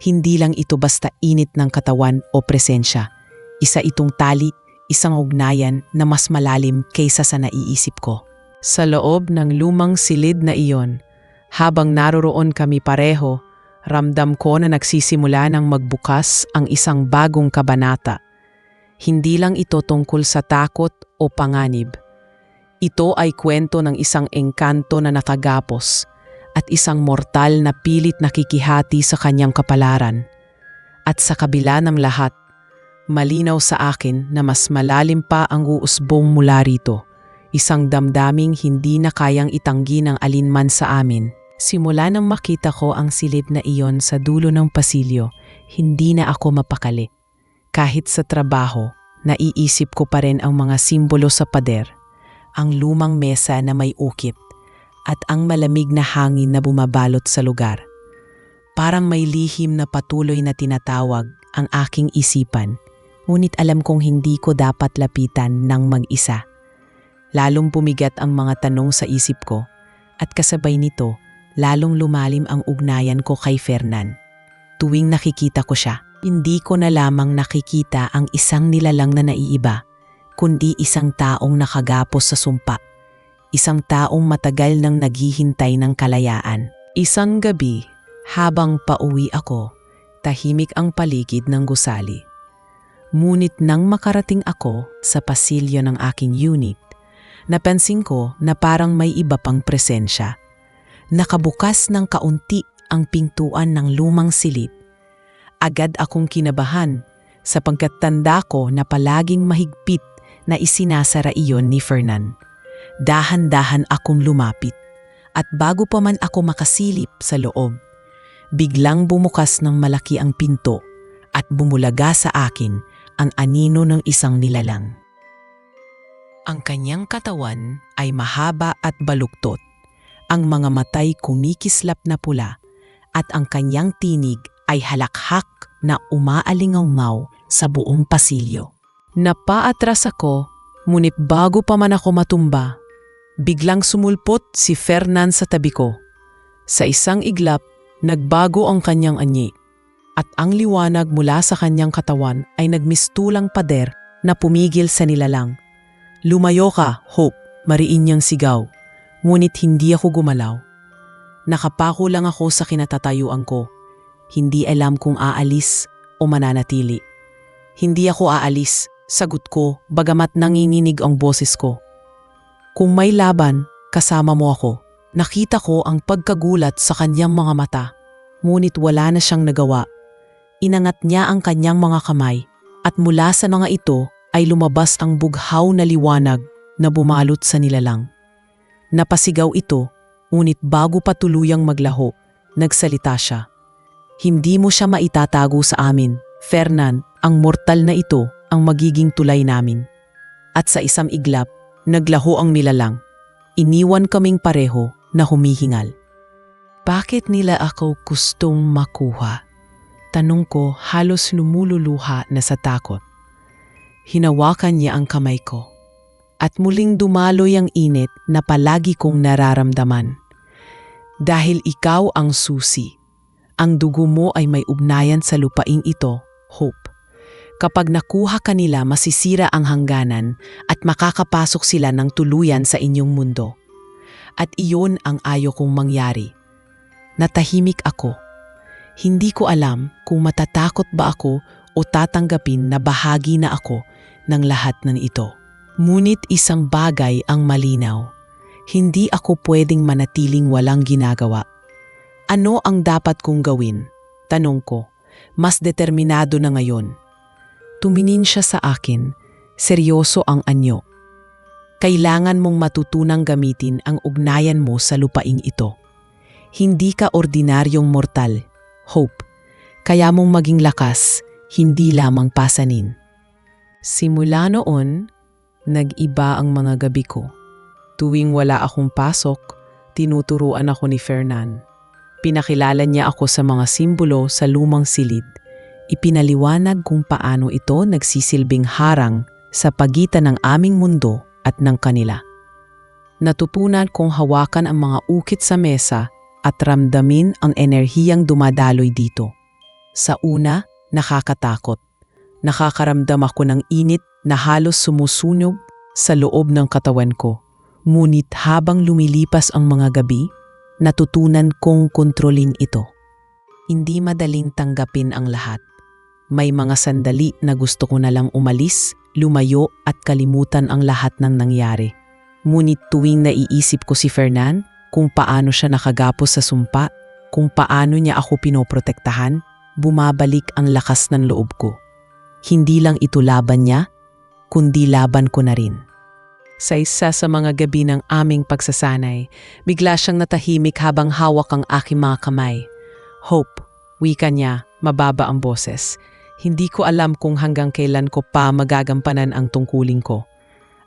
hindi lang ito basta init ng katawan o presensya. Isa itong tali, isang ugnayan na mas malalim kaysa sa naiisip ko. Sa loob ng lumang silid na iyon, habang naroroon kami pareho, ramdam ko na nagsisimula ng magbukas ang isang bagong kabanata. Hindi lang ito tungkol sa takot o panganib. Ito ay kwento ng isang engkanto na nakagapos at isang mortal na pilit nakikihati sa kanyang kapalaran. At sa kabila ng lahat, malinaw sa akin na mas malalim pa ang uusbong mula rito, isang damdaming hindi na kayang itanggi ng alinman sa amin. Simula nang makita ko ang silid na iyon sa dulo ng pasilyo, hindi na ako mapakali. Kahit sa trabaho, naiisip ko pa rin ang mga simbolo sa pader, ang lumang mesa na may ukit, at ang malamig na hangin na bumabalot sa lugar. Parang may lihim na patuloy na tinatawag ang aking isipan. Ngunit alam kong hindi ko dapat lapitan ng mag-isa. Lalong pumigat ang mga tanong sa isip ko at kasabay nito, lalong lumalim ang ugnayan ko kay Fernan. Tuwing nakikita ko siya, hindi ko na lamang nakikita ang isang nilalang na naiiba, kundi isang taong nakagapos sa sumpa. Isang taong matagal nang naghihintay ng kalayaan. Isang gabi, habang pauwi ako, tahimik ang paligid ng gusali. Ngunit nang makarating ako sa pasilyo ng aking unit, napansin ko na parang may iba pang presensya. Nakabukas ng kaunti ang pintuan ng lumang silid. Agad akong kinabahan sapagkat tanda ko na palaging mahigpit na isinasara iyon ni Fernan. Dahan-dahan akong lumapit at bago pa man ako makasilip sa loob, biglang bumukas ng malaki ang pinto at bumulaga sa akin ang anino ng isang nilalang. Ang kanyang katawan ay mahaba at baluktot, ang mga matay kumikislap na pula, at ang kanyang tinig ay halakhak na umaalingaw sa buong pasilyo. Napaatras ako, ngunit bago pa man ako matumba, biglang sumulpot si Fernan sa tabi ko. Sa isang iglap, nagbago ang kanyang anyi. At ang liwanag mula sa kanyang katawan ay nagmistulang pader na pumigil sa nilalang. "Lumayo ka, Hope," mariin niyang sigaw. Ngunit hindi ako gumalaw. Nakapako lang ako sa kinatatayuan ko. Hindi alam kung aalis o mananatili. "Hindi ako aalis," sagot ko bagamat nanginginig ang boses ko. "Kung may laban, kasama mo ako." Nakita ko ang pagkagulat sa kanyang mga mata. Ngunit wala na siyang nagawa. Inangat niya ang kanyang mga kamay at mula sa mga ito ay lumabas ang bughaw na liwanag na bumalot sa nilalang. Napasigaw ito, ngunit bago pa tuluyang maglaho, nagsalita siya. "Hindi mo siya maitatago sa amin, Fernan, ang mortal na ito ang magiging tulay namin." At sa isang iglap, naglaho ang nilalang. Iniwan kaming pareho na humihingal. Bakit nila ako gustong makuha? Tanong ko halos lumululuha na sa takot. Hinawakan niya ang kamay ko. At muling dumaloy ang init na palagi kong nararamdaman. "Dahil ikaw ang susi. Ang dugo mo ay may ugnayan sa lupaing ito, Hope. Kapag nakuha ka nila, masisira ang hangganan at makakapasok sila ng tuluyan sa inyong mundo. At iyon ang ayaw kong mangyari. Natahimik ako. Hindi ko alam kung matatakot ba ako o tatanggapin na bahagi na ako ng lahat ng ito. Ngunit isang bagay ang malinaw. Hindi ako pwedeng manatiling walang ginagawa. Ano ang dapat kong gawin? Tanong ko. Mas determinado na ngayon. Tumingin siya sa akin. Seryoso ang anyo. Kailangan mong matutunang gamitin ang ugnayan mo sa lupaing ito. Hindi ka ordinaryong mortal, Hope. Kaya mong maging lakas, hindi lamang pasanin. Simula noon, nag-iba ang mga gabi ko. Tuwing wala akong pasok, tinuturuan ako ni Fernan. Pinakilala niya ako sa mga simbolo sa lumang silid. Ipinaliwanag kung paano ito nagsisilbing harang sa pagitan ng aming mundo at ng kanila. Natutunan kong hawakan ang mga ukit sa mesa at ramdamin ang enerhiyang dumadaloy dito. Sa una, nakakatakot. Nakakaramdam ako ng init na halos sumusunog sa loob ng katawan ko. Ngunit habang lumilipas ang mga gabi, natutunan kong kontrolin ito. Hindi madaling tanggapin ang lahat. May mga sandali na gusto ko na lang umalis, lumayo at kalimutan ang lahat ng nangyari. Ngunit tuwing naiisip ko si Fernan, kung paano siya nakagapos sa sumpa, kung paano niya ako pinoprotektahan, bumabalik ang lakas ng loob ko. Hindi lang ito laban niya, kundi laban ko na rin. Sa isa sa mga gabi ng aming pagsasanay, bigla siyang natahimik habang hawak ang aking mga kamay. Hope, wika niya, mababa ang boses. Hindi ko alam kung hanggang kailan ko pa magagampanan ang tungkulin ko.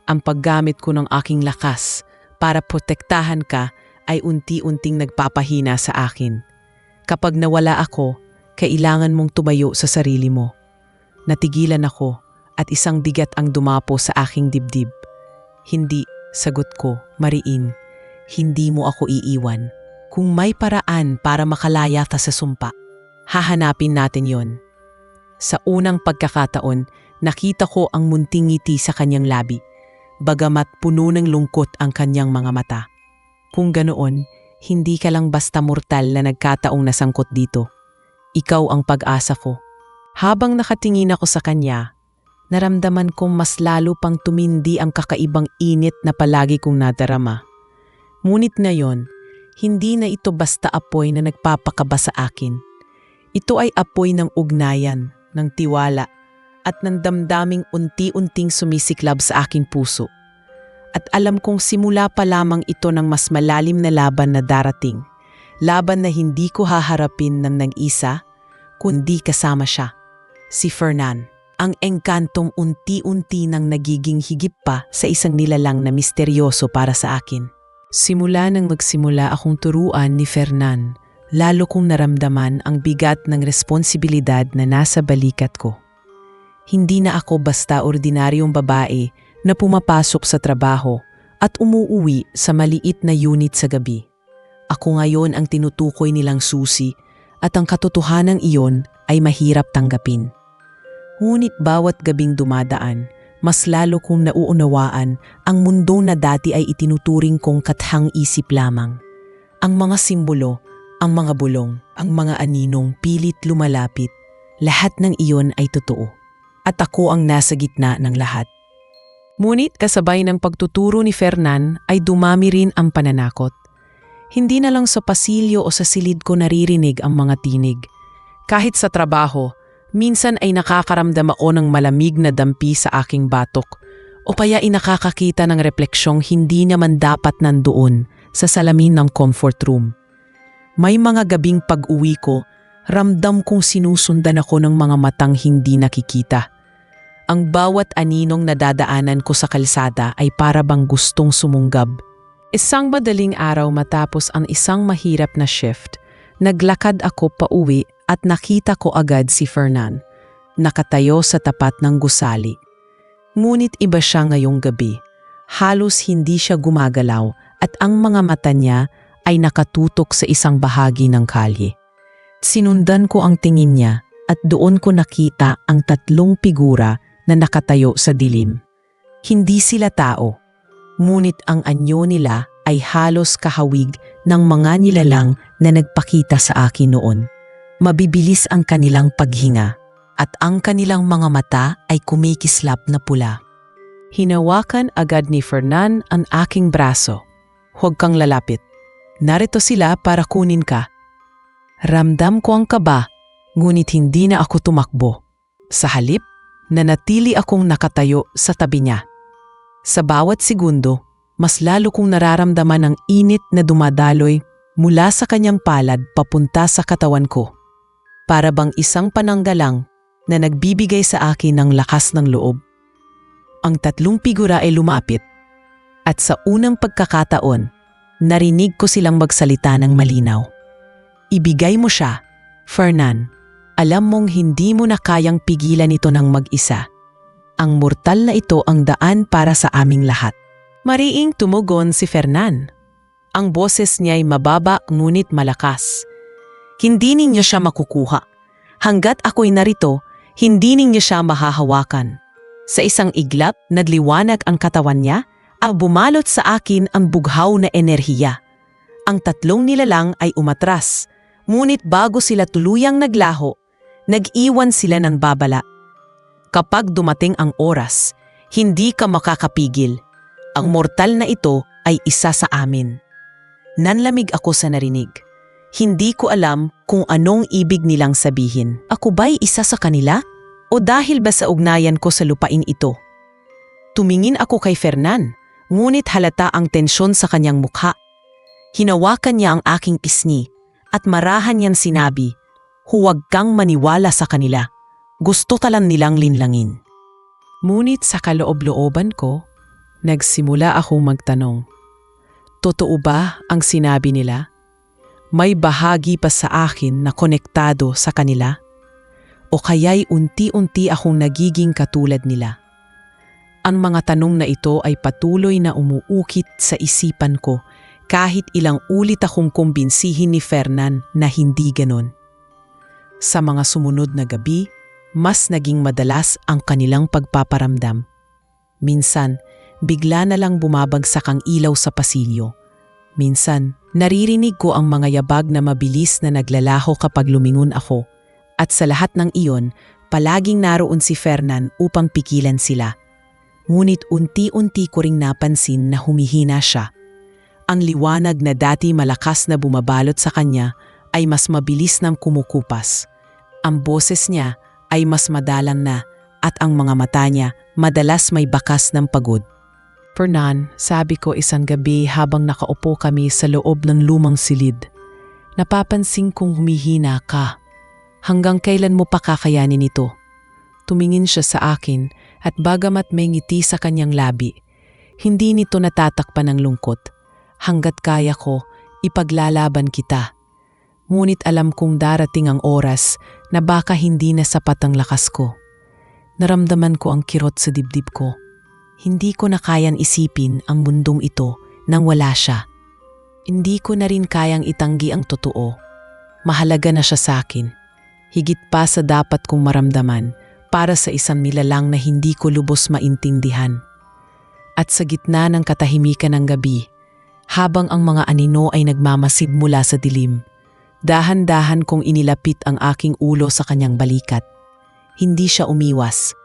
Ang paggamit ko ng aking lakas para protektahan ka ay unti-unting nagpapahina sa akin. Kapag nawala ako, kailangan mong tumayo sa sarili mo. Natigilan ako at isang bigat ang dumapo sa aking dibdib. Hindi, sagot ko, Mariin, hindi mo ako iiwan. Kung may paraan para makalaya ka sa sumpa, hahanapin natin yon. Sa unang pagkakataon, nakita ko ang munting ngiti sa kanyang labi, bagamat puno ng lungkot ang kanyang mga mata. Kung ganoon, hindi ka lang basta mortal na nagkataong nasangkot dito. Ikaw ang pag-asa ko. Habang nakatingin ako sa kanya, naramdaman kong mas lalo pang tumindi ang kakaibang init na palagi kong nadarama. Ngunit ngayon, hindi na ito basta apoy na nagpapakaba sa akin. Ito ay apoy ng ugnayan, ng tiwala, at ng damdaming unti-unting sumisiklab sa aking puso. At alam kong simula pa lamang ito ng mas malalim na laban na darating. Laban na hindi ko haharapin ng nag-isa, kundi kasama siya. Si Fernan, ang engkantong unti-unti nang nagiging higit pa sa isang nilalang na misteryoso para sa akin. Simula nang magsimula akong turuan ni Fernan, lalo kong naramdaman ang bigat ng responsibilidad na nasa balikat ko. Hindi na ako basta ordinaryong babae na pumapasok sa trabaho at umuuwi sa maliit na unit sa gabi. Ako ngayon ang tinutukoy nilang susi at ang katotohanan iyon ay mahirap tanggapin. Ngunit bawat gabing dumadaan, mas lalo kong nauunawaan ang mundo na dati ay itinuturing kong kathang-isip lamang. Ang mga simbolo, ang mga bulong, ang mga aninong pilit lumalapit, lahat ng iyon ay totoo. At ako ang nasa gitna ng lahat. Ngunit kasabay ng pagtuturo ni Fernan ay dumami rin ang pananakot. Hindi na lang sa pasilyo o sa silid ko naririnig ang mga tinig. Kahit sa trabaho, minsan ay nakakaramdam ako ng malamig na dampi sa aking batok o kaya ay nakakakita ng refleksyong hindi naman dapat nandoon sa salamin ng comfort room. May mga gabing pag-uwi ko, ramdam kong sinusundan ako ng mga matang hindi nakikita. Ang bawat aninong nadadaanan ko sa kalsada ay para bang gustong sumunggab. Isang madaling araw matapos ang isang mahirap na shift, naglakad ako pauwi at nakita ko agad si Fernan, nakatayo sa tapat ng gusali. Ngunit iba siya ngayong gabi. Halos hindi siya gumagalaw at ang mga mata niya ay nakatutok sa isang bahagi ng kalye. Sinundan ko ang tingin niya at doon ko nakita ang tatlong figura na nakatayo sa dilim. Hindi sila tao, ngunit ang anyo nila ay halos kahawig ng mga nilalang na nagpakita sa akin noon. Mabibilis ang kanilang paghinga at ang kanilang mga mata ay kumikislap na pula. Hinawakan agad ni Fernan ang aking braso. Huwag kang lalapit. Narito sila para kunin ka. Ramdam ko ang kaba, ngunit hindi na ako tumakbo. Sa halip, nanatili akong nakatayo sa tabi niya. Sa bawat segundo, mas lalo kong nararamdaman ang init na dumadaloy mula sa kanyang palad papunta sa katawan ko. Para bang isang pananggalang na nagbibigay sa akin ng lakas ng loob. Ang tatlong figura ay lumapit at sa unang pagkakataon, narinig ko silang magsalita ng malinaw. Ibigay mo siya, Fernan. Alam mong hindi mo na kayang pigilan ito ng mag-isa. Ang mortal na ito ang daan para sa aming lahat. Mariing tumugon si Fernan. Ang boses niya ay mababa ngunit malakas. Hindi ninyo siya makukuha. Hanggat ako'y narito, hindi ninyo siya mahahawakan. Sa isang iglap, nadliwanag ang katawan niya at bumalot sa akin ang bughaw na enerhiya. Ang tatlong nilalang ay umatras, ngunit bago sila tuluyang naglaho, nag-iwan sila ng babala. Kapag dumating ang oras, hindi ka makakapigil. Ang mortal na ito ay isa sa amin. Nanlamig ako sa narinig. Hindi ko alam kung anong ibig nilang sabihin. Ako ba'y isa sa kanila? O dahil ba sa ugnayan ko sa lupain ito? Tumingin ako kay Fernan, ngunit halata ang tensyon sa kanyang mukha. Hinawakan niya ang aking pisngi at marahan niyang sinabi, huwag kang maniwala sa kanila. Gusto talang nilang linlangin. Ngunit sa kaloob-looban ko, nagsimula akong magtanong. Totoo ba ang sinabi nila? May bahagi pa sa akin na konektado sa kanila? O kaya'y unti-unti akong nagiging katulad nila? Ang mga tanong na ito ay patuloy na umuukit sa isipan ko kahit ilang ulit akong kumbinsihin ni Fernan na hindi ganon. Sa mga sumunod na gabi, mas naging madalas ang kanilang pagpaparamdam. Minsan, bigla na lang bumabagsak ang ilaw sa pasilyo. Minsan, naririnig ko ang mga yabag na mabilis na naglalaho kapag lumingon ako. At sa lahat ng iyon, palaging naroon si Fernan upang pigilan sila. Ngunit unti-unti ko ring napansin na humihina siya. Ang liwanag na dati malakas na bumabalot sa kanya ay mas mabilis nang kumukupas. Ang boses niya ay mas madalang na at ang mga mata niya madalas may bakas ng pagod. Fernan, sabi ko isang gabi habang nakaupo kami sa loob ng lumang silid. Napapansin kong humihina ka. Hanggang kailan mo pa kakayanin ito? Tumingin siya sa akin at bagamat may ngiti sa kanyang labi, hindi nito natatakpan ng lungkot. Hanggat kaya ko, ipaglalaban kita. Ngunit alam kong darating ang oras na baka hindi na sapat ang lakas ko. Naramdaman ko ang kirot sa dibdib ko. Hindi ko na kayang isipin ang mundong ito nang wala siya. Hindi ko na rin kayang itanggi ang totoo. Mahalaga na siya sa akin. Higit pa sa dapat kong maramdaman para sa isang nilalang na hindi ko lubos maintindihan. At sa gitna ng katahimikan ng gabi, habang ang mga anino ay nagmamasid mula sa dilim, dahan-dahan kong inilapit ang aking ulo sa kanyang balikat. Hindi siya umiwas.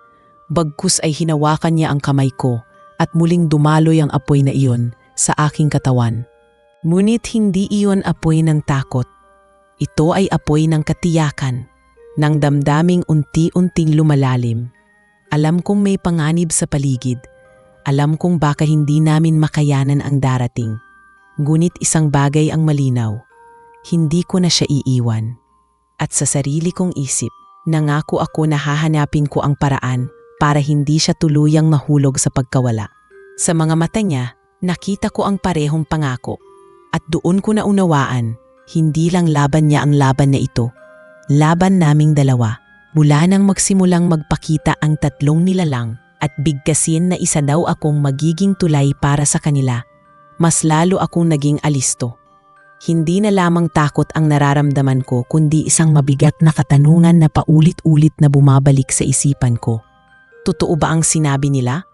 Bagkus ay hinawakan niya ang kamay ko at muling dumaloy ang apoy na iyon sa aking katawan. Ngunit hindi iyon apoy ng takot. Ito ay apoy ng katiyakan, ng damdaming unti-unting lumalalim. Alam kong may panganib sa paligid. Alam kong baka hindi namin makayanan ang darating. Ngunit isang bagay ang malinaw. Hindi ko na siya iiwan. At sa sarili kong isip, nangako ako na hahanapin ko ang paraan para hindi siya tuluyang mahulog sa pagkawala. Sa mga mata niya, nakita ko ang parehong pangako. At doon ko naunawaan, hindi lang laban niya ang laban na ito. Laban naming dalawa. Mula nang magsimulang magpakita ang tatlong nilalang at bigkasin na isa daw akong magiging tulay para sa kanila, mas lalo akong naging alisto. Hindi na lamang takot ang nararamdaman ko kundi isang mabigat na katanungan na paulit-ulit na bumabalik sa isipan ko. Totoo ba ang sinabi nila?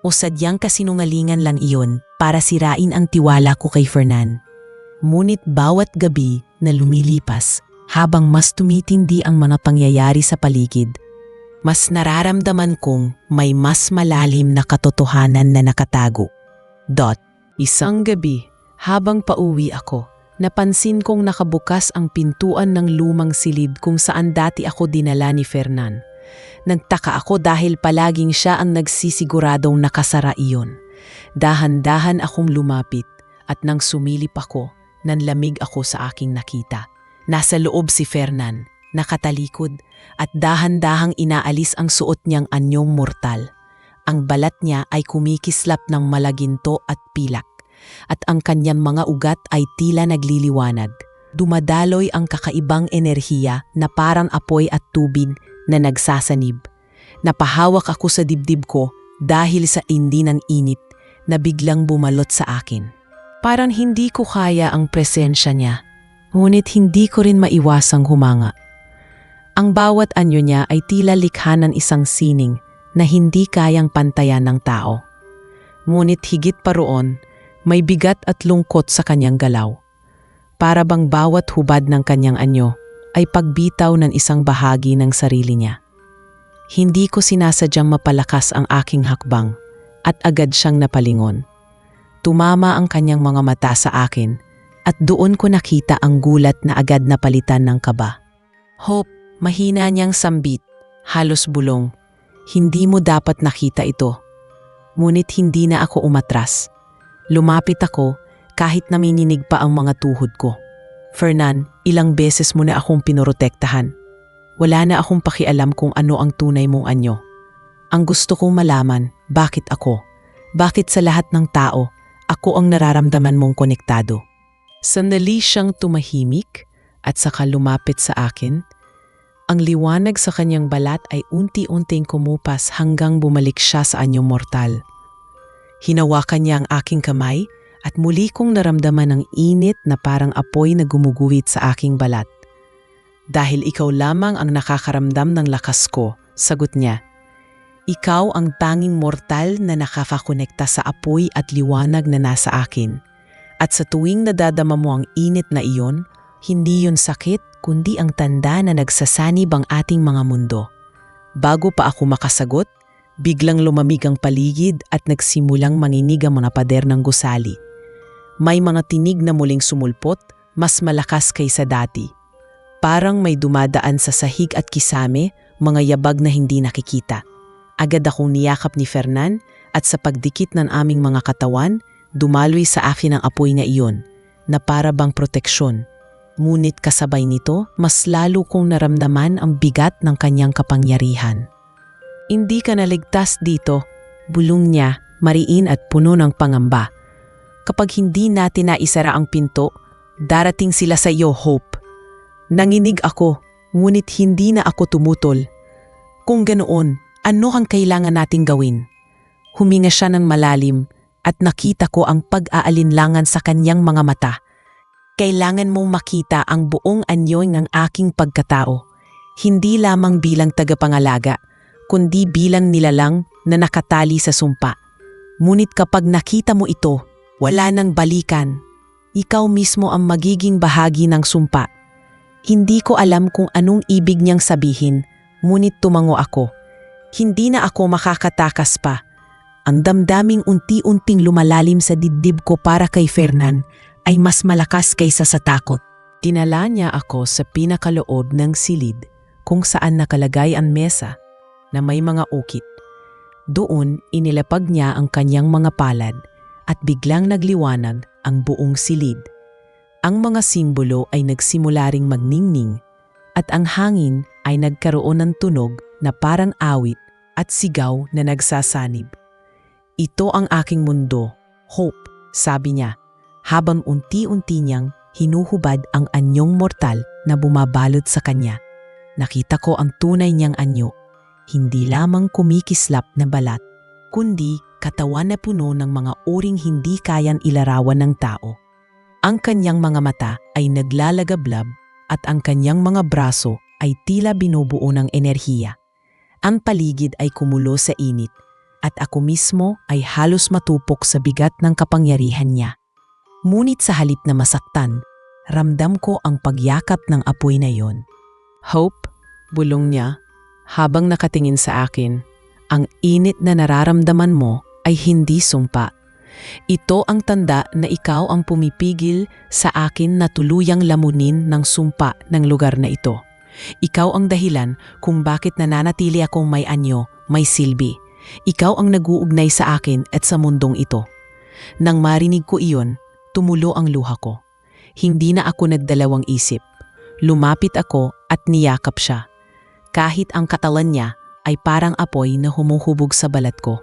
o sadyang kasinungalingan lang iyon para sirain ang tiwala ko kay Fernan. Ngunit bawat gabi na lumilipas, habang mas tumitindi ang mga pangyayari sa paligid, mas nararamdaman kong may mas malalim na katotohanan na nakatago. Isang gabi, habang pauwi ako, napansin kong nakabukas ang pintuan ng lumang silid kung saan dati ako dinala ni Fernan. Nagtaka ako dahil palaging siya ang nagsisiguradong nakasara iyon. Dahan-dahan akong lumapit at nang sumilip ako, nanlamig ako sa aking nakita. Nasa loob si Fernan, nakatalikod at dahan-dahang inaalis ang suot niyang anyong mortal. Ang balat niya ay kumikislap ng malaginto at pilak, at ang kanyang mga ugat ay tila nagliliwanag. Dumadaloy ang kakaibang enerhiya na parang apoy at tubig na nagsasanib. Napahawak ako sa dibdib ko dahil sa indi ng init na biglang bumalot sa akin. Parang hindi ko kaya ang presensya niya, ngunit hindi ko rin maiwasang humanga. Ang bawat anyo niya ay tila likha ng isang sining na hindi kayang pantayan ng tao. Ngunit higit pa roon, may bigat at lungkot sa kanyang galaw. Para bang bawat hubad ng kanyang anyo ay pagbitaw ng isang bahagi ng sarili niya. Hindi ko sinasadyang mapalakas ang aking hakbang at agad siyang napalingon. Tumama ang kanyang mga mata sa akin at doon ko nakita ang gulat na agad napalitan ng kaba. Hope, mahina niyang sambit, halos bulong. Hindi mo dapat nakita ito. Ngunit hindi na ako umatras. Lumapit ako kahit namininig pa ang mga tuhod ko. Fernan, ilang beses mo na akong pinorotektahan. Wala na akong pakialam kung ano ang tunay mong anyo. Ang gusto kong malaman, bakit ako? Bakit sa lahat ng tao, ako ang nararamdaman mong konektado? Sandali siyang tumahimik at saka lumapit sa akin. Ang liwanag sa kanyang balat ay unti-unting kumupas hanggang bumalik siya sa anyong mortal. Hinawakan niya ang aking kamay at muli kong naramdaman ang init na parang apoy na gumuguhit sa aking balat. Dahil ikaw lamang ang nakakaramdam ng lakas ko, sagot niya. Ikaw ang tanging mortal na nakakakonekta sa apoy at liwanag na nasa akin. At sa tuwing nadadama mo ang init na iyon, hindi yun sakit kundi ang tanda na nagsasanib ang ating mga mundo. Bago pa ako makasagot, biglang lumamig ang paligid at nagsimulang manginig ang mga pader ng gusali. May mga tinig na muling sumulpot, mas malakas kaysa dati. Parang may dumadaan sa sahig at kisame, mga yabag na hindi nakikita. Agad akong niyakap ni Fernan at sa pagdikit ng aming mga katawan, dumaloy sa akin ang apoy na iyon, na para bang proteksyon. Ngunit kasabay nito, mas lalo kong naramdaman ang bigat ng kanyang kapangyarihan. Hindi ka naligtas dito, bulong niya, mariin at puno ng pangamba. Kapag hindi natin naisara ang pinto, darating sila sa iyo, Hope. Nanginig ako, ngunit hindi na ako tumutol. Kung ganoon, ano ang kailangan nating gawin? Huminga siya ng malalim at nakita ko ang pag-aalinlangan sa kanyang mga mata. Kailangan mong makita ang buong anyo ng aking pagkatao, hindi lamang bilang tagapangalaga, kundi bilang nilalang na nakatali sa sumpa. Ngunit kapag nakita mo ito, wala nang balikan. Ikaw mismo ang magiging bahagi ng sumpa. Hindi ko alam kung anong ibig niyang sabihin, ngunit tumango ako. Hindi na ako makakatakas pa. Ang damdaming unti-unting lumalalim sa dibdib ko para kay Fernan ay mas malakas kaysa sa takot. Dinala niya ako sa pinakaloob ng silid kung saan nakalagay ang mesa na may mga ukit. Doon inilapag niya ang kanyang mga palad at biglang nagliwanag ang buong silid. Ang mga simbolo ay nagsimula ring magningning at ang hangin ay nagkaroon ng tunog na parang awit at sigaw na nagsasanib. Ito ang aking mundo, Hope, sabi niya, habang unti-unti niyang hinuhubad ang anyong mortal na bumabalot sa kanya. Nakita ko ang tunay niyang anyo, hindi lamang kumikislap na balat, kundi katawan na puno ng mga uring hindi kayang ilarawan ng tao. Ang kanyang mga mata ay naglalagablab at ang kanyang mga braso ay tila binubuo ng enerhiya. Ang paligid ay kumulo sa init at ako mismo ay halos matupok sa bigat ng kapangyarihan niya. Ngunit sa halip na masaktan, ramdam ko ang pagyakap ng apoy na yon. "Hope," bulong niya, habang nakatingin sa akin, "ang init na nararamdaman mo ay hindi sumpa. Ito ang tanda na ikaw ang pumipigil sa akin na tuluyang lamunin ng sumpa ng lugar na ito. Ikaw ang dahilan kung bakit nananatili akong may anyo, may silbi. Ikaw ang nag-uugnay sa akin at sa mundong ito." Nang marinig ko iyon, tumulo ang luha ko. Hindi na ako nagdalawang isip. Lumapit ako at niyakap siya. Kahit ang katawan niya ay parang apoy na humuhubog sa balat ko.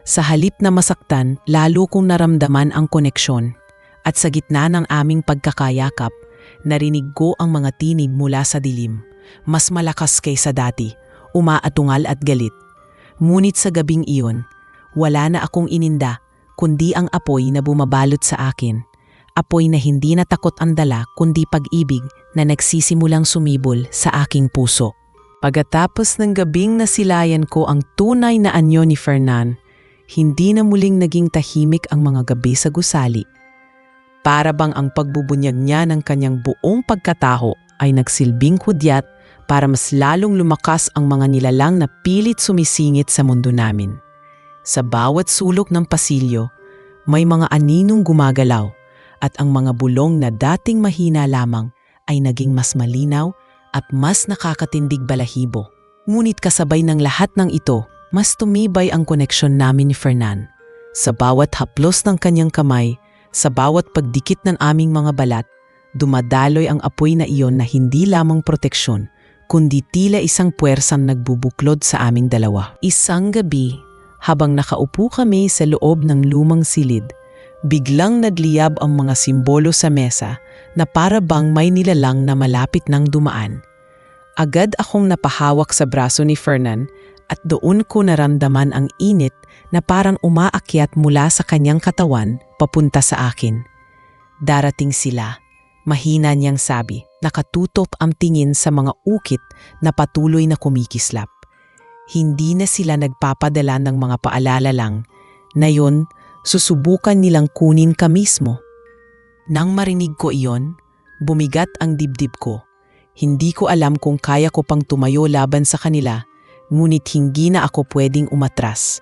Sa halip na masaktan, lalo kong naramdaman ang koneksyon. At sa gitna ng aming pagkakayakap, narinig ko ang mga tinig mula sa dilim. Mas malakas kaysa dati, umaatungal at galit. Ngunit sa gabing iyon, wala na akong ininda, kundi ang apoy na bumabalot sa akin. Apoy na hindi na takot ang dala, kundi pag-ibig na nagsisimulang sumibol sa aking puso. Pagkatapos ng gabing nasilayan ko ang tunay na anyo ni Fernan, hindi na muling naging tahimik ang mga gabi sa gusali. Para bang ang pagbubunyag niya ng kanyang buong pagkataho ay nagsilbing hudyat para mas lalong lumakas ang mga nilalang na pilit sumisingit sa mundo namin. Sa bawat sulok ng pasilyo, may mga aninong gumagalaw at ang mga bulong na dating mahina lamang ay naging mas malinaw at mas nakakatindig balahibo. Ngunit kasabay ng lahat ng ito, mas tumibay ang koneksyon namin ni Fernan. Sa bawat haplos ng kanyang kamay, sa bawat pagdikit ng aming mga balat, dumadaloy ang apoy na iyon na hindi lamang proteksyon, kundi tila isang puwersang nagbubuklod sa aming dalawa. Isang gabi, habang nakaupo kami sa loob ng lumang silid, biglang nagliyab ang mga simbolo sa mesa na para bang may nilalang na malapit nang dumaan. Agad akong napahawak sa braso ni Fernan at doon ko naramdaman ang init na parang umaakyat mula sa kanyang katawan papunta sa akin. "Darating sila," mahina niyang sabi, nakatutok ang tingin sa mga ukit na patuloy na kumikislap. Hindi na sila nagpapadala ng mga paalala lang, na yun, susubukan nilang kunin ka mismo. Nang marinig ko iyon, bumigat ang dibdib ko. Hindi ko alam kung kaya ko pang tumayo laban sa kanila, ngunit hindi na ako pwedeng umatras.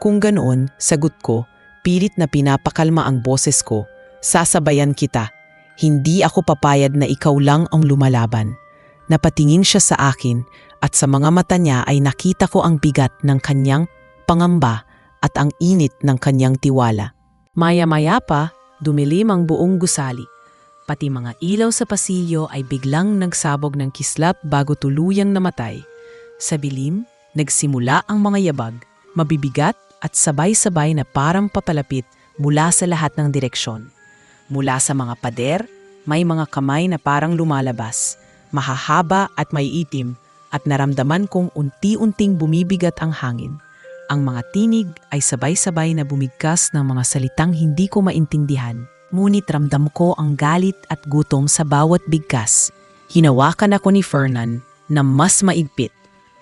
Kung ganoon, sagot ko, pilit na pinapakalma ang boses ko, "Sasabayan kita. Hindi ako papayad na ikaw lang ang lumalaban." Napatingin siya sa akin at sa mga mata niya ay nakita ko ang bigat ng kanyang pangamba at ang init ng kanyang tiwala. Maya-maya pa, dumilim ang buong gusali. Pati mga ilaw sa pasilyo ay biglang nagsabog ng kislap bago tuluyang namatay. Sa bilim, nagsimula ang mga yabag, mabibigat at sabay-sabay na parang papalapit mula sa lahat ng direksyon. Mula sa mga pader, may mga kamay na parang lumalabas, mahahaba at may itim, at naramdaman kong unti-unting bumibigat ang hangin. Ang mga tinig ay sabay-sabay na bumigkas ng mga salitang hindi ko maintindihan. Ngunit ramdam ko ang galit at gutom sa bawat bigkas. Hinawakan ako ni Fernan na mas maigpit.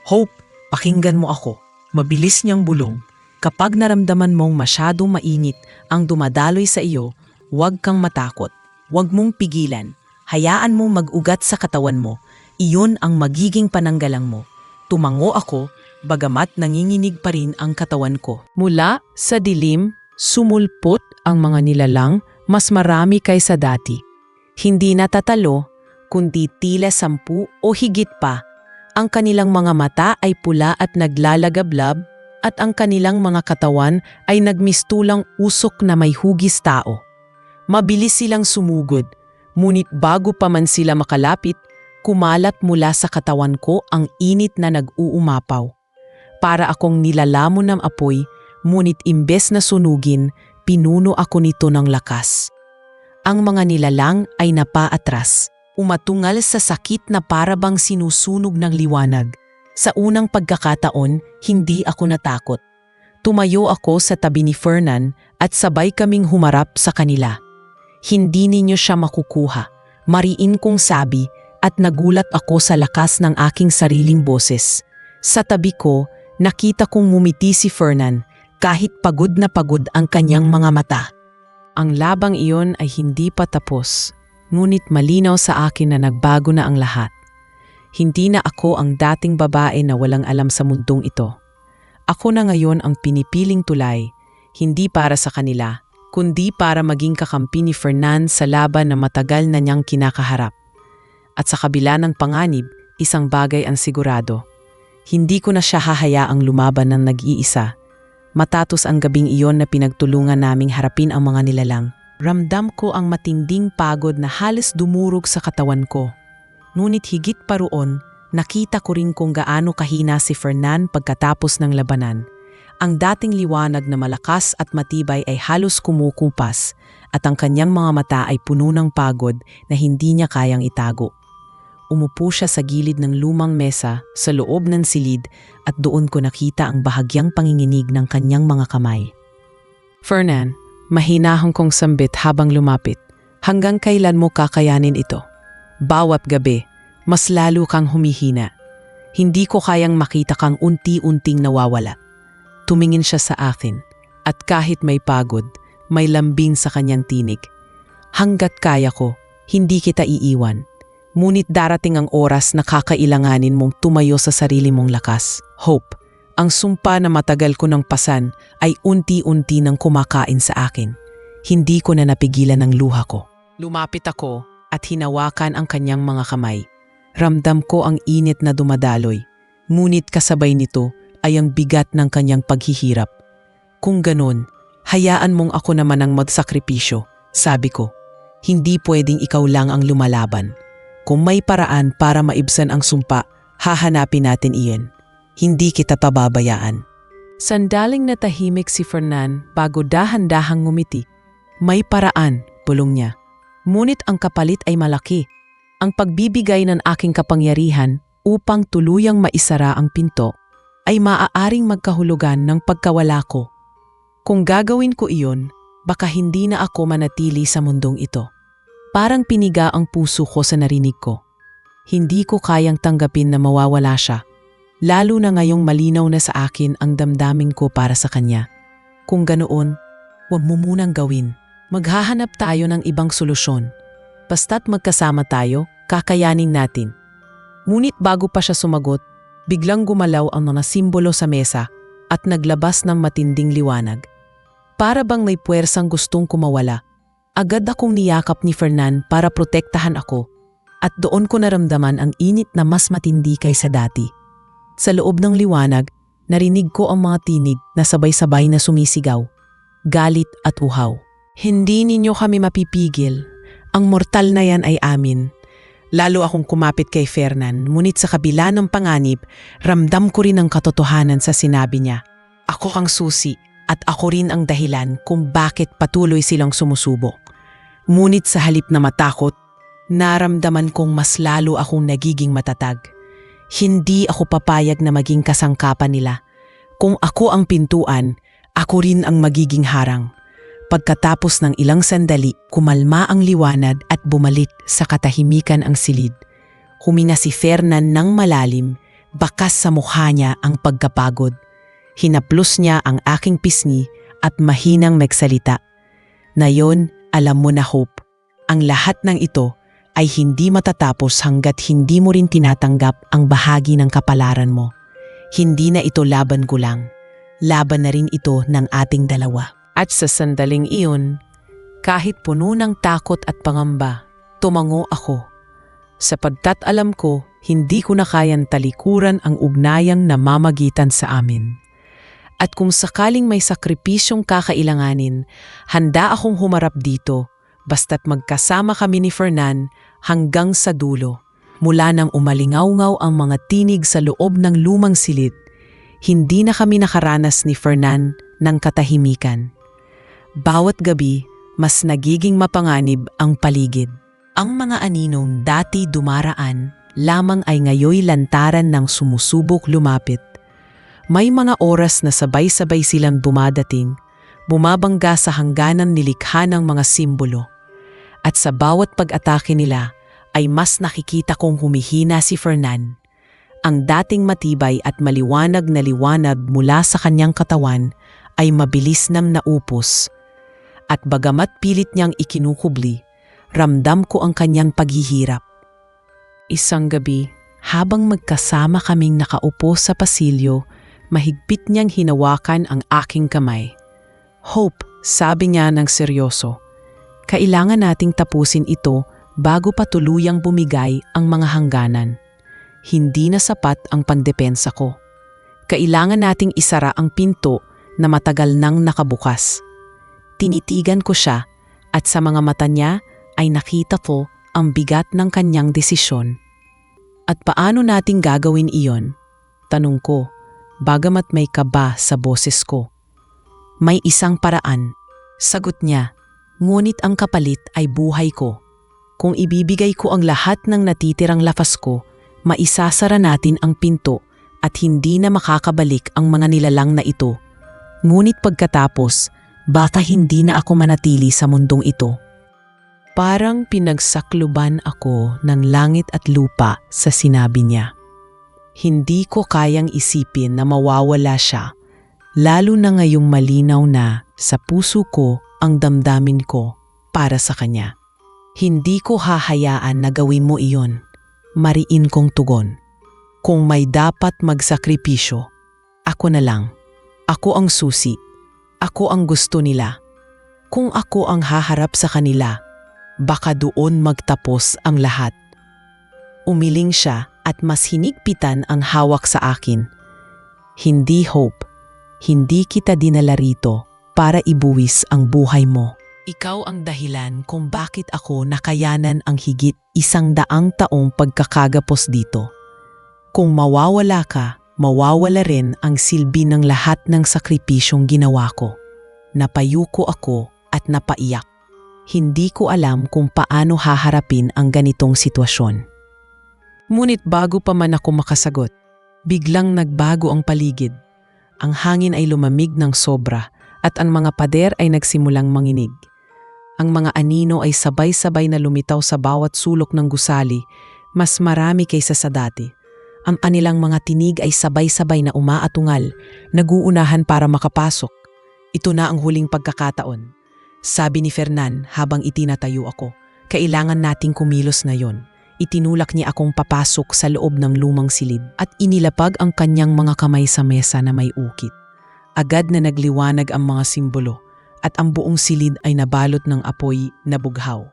"Hope, pakinggan mo ako." Mabilis niyang bulong. "Kapag naramdaman mong masyadong mainit ang dumadaloy sa iyo, huwag kang matakot. Huwag mong pigilan. Hayaan mong mag-ugat sa katawan mo. Iyon ang magiging pananggalang mo." Tumango ako, bagamat nanginginig pa rin ang katawan ko. Mula sa dilim, sumulpot ang mga nilalang, mas marami kaysa dati. Hindi natatalo, kundi tila 10 o higit pa. Ang kanilang mga mata ay pula at naglalagablab, at ang kanilang mga katawan ay nagmistulang usok na may hugis tao. Mabilis silang sumugod, ngunit bago pa man sila makalapit, kumalat mula sa katawan ko ang init na nag-uumapaw. Para akong nilalamon ng apoy, ngunit imbes na sunugin, pinuno ako nito ng lakas. Ang mga nilalang ay napaatras, umatungal sa sakit na parabang sinusunog ng liwanag. Sa unang pagkakataon, hindi ako natakot. Tumayo ako sa tabi ni Fernan at sabay kaming humarap sa kanila. "Hindi ninyo siya makukuha," mariin kong sabi, at nagulat ako sa lakas ng aking sariling boses. Sa tabi ko, nakita kong ngumiti si Fernan, kahit pagod na pagod ang kanyang mga mata. Ang labang iyon ay hindi pa tapos, ngunit malinaw sa akin na nagbago na ang lahat. Hindi na ako ang dating babae na walang alam sa mundong ito. Ako na ngayon ang pinipiling tulay, hindi para sa kanila, kundi para maging kakampi ni Fernan sa laban na matagal na niyang kinakaharap. At sa kabila ng panganib, isang bagay ang sigurado. Hindi ko na siya hahayaang lumaban ng nag-iisa. Matapos ang gabing iyon na pinagtulungan naming harapin ang mga nilalang, ramdam ko ang matinding pagod na halos dumurog sa katawan ko. Ngunit higit pa roon, nakita ko rin kung gaano kahina si Fernan pagkatapos ng labanan. Ang dating liwanag na malakas at matibay ay halos kumukupas at ang kanyang mga mata ay puno ng pagod na hindi niya kayang itago. Umupo siya sa gilid ng lumang mesa sa loob ng silid at doon ko nakita ang bahagyang panginginig ng kanyang mga kamay. Fernan, mahinahon kong sambit habang lumapit. Hanggang kailan mo kakayanin ito? Bawat gabi, mas lalo kang humihina. Hindi ko kayang makita kang unti-unting nawawala. Tumingin siya sa akin at kahit may pagod, may lambing sa kanyang tinig. Hanggat kaya ko, hindi kita iiwan. Ngunit darating ang oras na kakailanganin mong tumayo sa sarili mong lakas. Hope, ang sumpa na matagal ko ng pasan ay unti-unti nang kumakain sa akin. Hindi ko na napigilan ang luha ko. Lumapit ako at hinawakan ang kanyang mga kamay. Ramdam ko ang init na dumadaloy. Ngunit kasabay nito ay ang bigat ng kanyang paghihirap. Kung ganon, hayaan mong ako naman ang magsakripisyo, sabi ko. Hindi pwedeng ikaw lang ang lumalaban. Kung may paraan para maibsan ang sumpa, hahanapin natin iyan. Hindi kita pababayaan. Sandaling natahimik si Fernan bago dahan-dahang ngumiti. May paraan, bulong niya. Ngunit ang kapalit ay malaki. Ang pagbibigay ng aking kapangyarihan upang tuluyang maisara ang pinto ay maaaring magkahulugan ng pagkawala ko. Kung gagawin ko iyon, baka hindi na ako manatili sa mundong ito. Parang piniga ang puso ko sa narinig ko. Hindi ko kayang tanggapin na mawawala siya, lalo na ngayong malinaw na sa akin ang damdamin ko para sa kanya. Kung ganoon, huwag mo munang gawin. Maghahanap tayo ng ibang solusyon. Basta't magkasama tayo, kakayanin natin. Ngunit bago pa siya sumagot, biglang gumalaw ang mga simbolo sa mesa at naglabas ng matinding liwanag. Para bang may puwersang gustong kumawala. Agad akong niyakap ni Fernan para protektahan ako at doon ko naramdaman ang init na mas matindi kaysa dati. Sa loob ng liwanag, narinig ko ang mga tinig na sabay-sabay na sumisigaw, galit at uhaw. Hindi ninyo kami mapipigil. Ang mortal na yan ay amin. Lalo akong kumapit kay Fernan, ngunit sa kabila ng panganib, ramdam ko rin ang katotohanan sa sinabi niya. Ako ang susi at ako rin ang dahilan kung bakit patuloy silang sumusubo. Ngunit sa halip na matakot, naramdaman kong mas lalo akong nagiging matatag. Hindi ako papayag na maging kasangkapan nila. Kung ako ang pintuan, ako rin ang magiging harang. Pagkatapos ng ilang sandali, kumalma ang liwanag at bumalik sa katahimikan ang silid. Huminga si Fernan ng malalim, bakas sa mukha niya ang pagkapagod. Hinaplos niya ang aking pisngi at mahinang magsalita. Nayon, alam mo na Hope, ang lahat ng ito ay hindi matatapos hanggat hindi mo rin tinatanggap ang bahagi ng kapalaran mo. Hindi na ito laban ko lang. Laban na rin ito ng ating dalawa. At sa sandaling iyon, kahit puno ng takot at pangamba, tumango ako. Sapagkat alam ko, hindi ko na kayang talikuran ang ugnayang namamagitan sa amin. At kung sakaling may sakripisyong kakailanganin, handa akong humarap dito, basta't magkasama kami ni Fernan hanggang sa dulo. Mula nang umalingaw-ngaw ang mga tinig sa loob ng lumang silid, hindi na kami nakaranas ni Fernan ng katahimikan. Bawat gabi, mas nagiging mapanganib ang paligid. Ang mga aninong dati dumaraan lamang ay ngayoy lantaran ng sumusubok lumapit. May mga oras na sabay-sabay silang dumadating, bumabangga sa hangganan nilikha ng mga simbolo. At sa bawat pag-atake nila ay mas nakikita kong humihina si Fernan. Ang dating matibay at maliwanag na liwanag mula sa kanyang katawan ay mabilis nang naupos. At bagamat pilit niyang ikinukubli, ramdam ko ang kanyang paghihirap. Isang gabi, habang magkasama kaming nakaupo sa pasilyo, mahigpit niyang hinawakan ang aking kamay. "Hope," sabi niya ng seryoso, "kailangan nating tapusin ito bago pa tuluyang bumigay ang mga hangganan. Hindi na sapat ang pangdepensa ko. Kailangan nating isara ang pinto na matagal nang nakabukas." Tinitigan ko siya at sa mga mata niya ay nakita ko ang bigat ng kanyang desisyon. "At paano nating gagawin iyon?" tanong ko, bagamat may kaba sa boses ko. "May isang paraan," sagot niya, "ngunit ang kapalit ay buhay ko. Kung ibibigay ko ang lahat ng natitirang lakas ko, maisasara natin ang pinto at hindi na makakabalik ang mga nilalang na ito. Ngunit pagkatapos, baka hindi na ako manatili sa mundong ito." Parang pinagsakluban ako ng langit at lupa sa sinabi niya. Hindi ko kayang isipin na mawawala siya, lalo na ngayong malinaw na sa puso ko ang damdamin ko para sa kanya. "Hindi ko hahayaan na gawin mo iyon," mariin kong tugon. "Kung may dapat magsakripisyo, ako na lang. Ako ang susi. Ako ang gusto nila. Kung ako ang haharap sa kanila, baka doon magtapos ang lahat." Umiling siya at mas hinigpitan ang hawak sa akin. "Hindi, Hope. Hindi kita dinala rito para ibuwis ang buhay mo. Ikaw ang dahilan kung bakit ako nakayanan ang higit 100 taong pagkakagapos dito. Kung mawawala ka, mawawala rin ang silbi ng lahat ng sakripisyong ginawa ko." Napayuko ako at napaiyak. Hindi ko alam kung paano haharapin ang ganitong sitwasyon. Ngunit bago pa man ako makasagot, biglang nagbago ang paligid. Ang hangin ay lumamig ng sobra at ang mga pader ay nagsimulang manginig. Ang mga anino ay sabay-sabay na lumitaw sa bawat sulok ng gusali, mas marami kaysa sa dati. Ang kanilang mga tinig ay sabay-sabay na umaatungal, naguunahan para makapasok. "Ito na ang huling pagkakataon," sabi ni Fernan habang itinatayo ako. "Kailangan nating kumilos ngayon." Itinulak niya akong papasok sa loob ng lumang silid at inilapag ang kanyang mga kamay sa mesa na may ukit. Agad na nagliwanag ang mga simbolo at ang buong silid ay nabalot ng apoy na bughaw.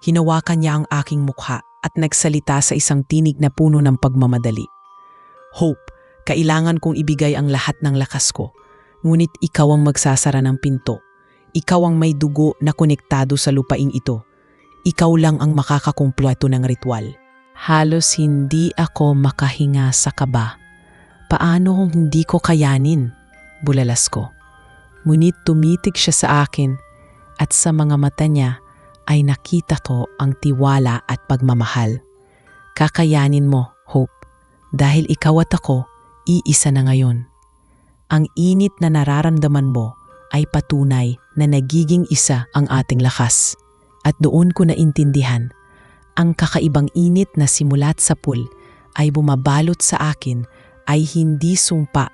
Hinawakan niya ang aking mukha at nagsalita sa isang tinig na puno ng pagmamadali. "Hope, kailangan kong ibigay ang lahat ng lakas ko. Ngunit ikaw ang magsasara ng pinto. Ikaw ang may dugo na konektado sa lupaing ito. Ikaw lang ang makakakumpleto ng ritual." Halos hindi ako makahinga sa kaba. Paano kung hindi ko kayanin? Bulalas ko. Ngunit tumitig siya sa akin at sa mga mata niya ay nakita ko ang tiwala at pagmamahal. "Kakayanin mo, Hope, dahil ikaw at ako iisa na ngayon. Ang init na nararamdaman mo ay patunay na nagiging isa ang ating lakas." At doon ko naintindihan, ang kakaibang init na simulat sa pool ay bumabalot sa akin ay hindi sumpa,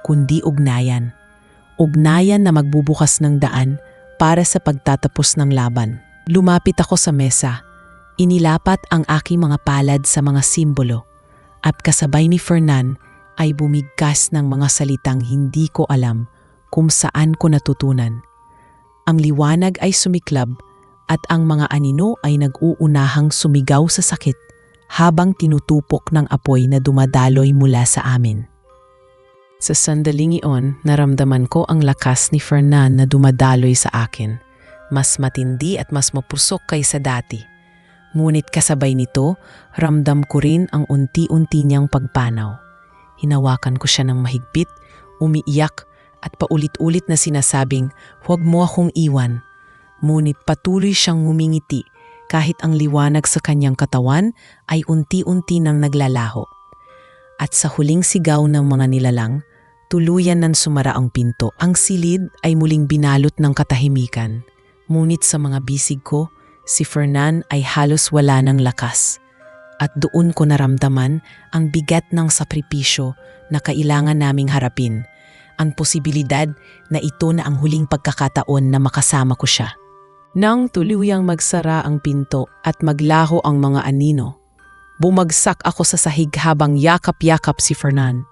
kundi ugnayan. Ugnayan na magbubukas ng daan para sa pagtatapos ng laban. Lumapit ako sa mesa, inilapat ang aking mga palad sa mga simbolo, at kasabay ni Fernan ay bumigkas ng mga salitang hindi ko alam kung saan ko natutunan. Ang liwanag ay sumiklab at ang mga anino ay nag-uunahang sumigaw sa sakit habang tinutupok ng apoy na dumadaloy mula sa amin. Sa sandaling iyon, naramdaman ko ang lakas ni Fernan na dumadaloy sa akin. Mas matindi at mas mapusok kaysa dati. Ngunit kasabay nito, ramdam ko rin ang unti-unti niyang pagpanaw. Hinawakan ko siya ng mahigpit, umiiyak at paulit-ulit na sinasabing, "Huwag mo akong iwan." Ngunit patuloy siyang ngumingiti kahit ang liwanag sa kanyang katawan ay unti-unti nang naglalaho. At sa huling sigaw ng mga nilalang, tuluyan nang sumara ang pinto. Ang silid ay muling binalot ng katahimikan. Ngunit sa mga bisig ko, si Fernan ay halos wala ng lakas. At doon ko naramdaman ang bigat ng sakripisyo na kailangan naming harapin. ang posibilidad na ito na ang huling pagkakataon na makasama ko siya. Nang tuluyang magsara ang pinto at maglaho ang mga anino, bumagsak ako sa sahig habang yakap-yakap si Fernan.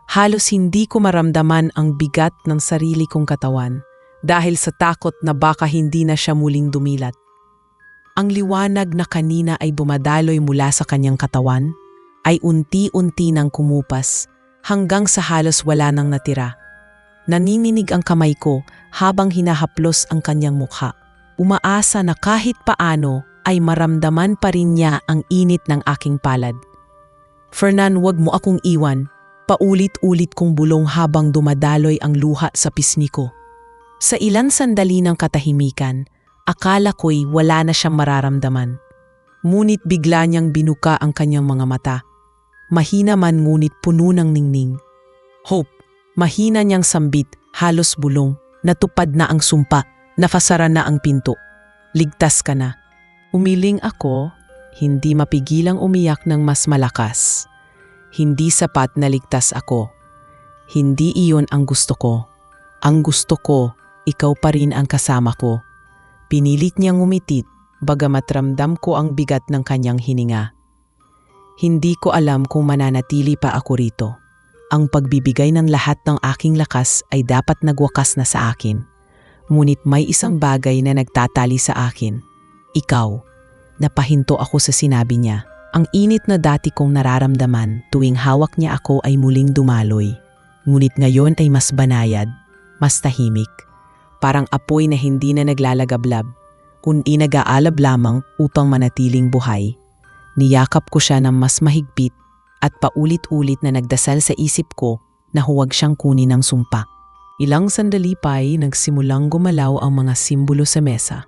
Halos hindi ko maramdaman ang bigat ng sarili kong katawan dahil sa takot na baka hindi na siya muling dumilat. Ang liwanag na kanina ay bumadaloy mula sa kanyang katawan ay unti-unti nang kumupas hanggang sa halos wala nang natira. Nanininig ang kamay ko habang hinahaplos ang kanyang mukha. Umaasa na kahit paano ay maramdaman pa rin niya ang init ng aking palad. Fernan, wag mo akong iwan. Paulit-ulit kong bulong habang dumadaloy ang luha sa pisngi ko. Sa ilang sandali ng katahimikan, akala ko'y wala na siyang mararamdaman. Ngunit bigla niyang binuka ang kanyang mga mata. Mahina man ngunit puno ng ningning. Hope, mahina niyang sambit, halos bulong, natupad na ang sumpa, nafasara na ang pinto. Ligtas ka na. Umiling ako, hindi mapigilang umiyak ng mas malakas. Hindi sapat na ligtas ako. Hindi iyon ang gusto ko. Ang gusto ko, ikaw pa rin ang kasama ko. Pinilit niyang umitit, bagamat ramdam ko ang bigat ng kanyang hininga. Hindi ko alam kung mananatili pa ako rito. Ang pagbibigay ng lahat ng aking lakas ay dapat nagwakas na sa akin. Ngunit may isang bagay na nagtatali sa akin. Ikaw. Napahinto ako sa sinabi niya. Ang init na dati kong nararamdaman tuwing hawak niya ako ay muling dumaloy. Ngunit ngayon ay mas banayad, mas tahimik. Parang apoy na hindi na naglalagablab, kundi nag-aalab lamang upang manatiling buhay. Niyakap ko siya ng mas mahigpit at paulit-ulit na nagdasal sa isip ko na huwag siyang kunin ng sumpa. Ilang sandali pa ay nagsimulang gumalaw ang mga simbolo sa mesa.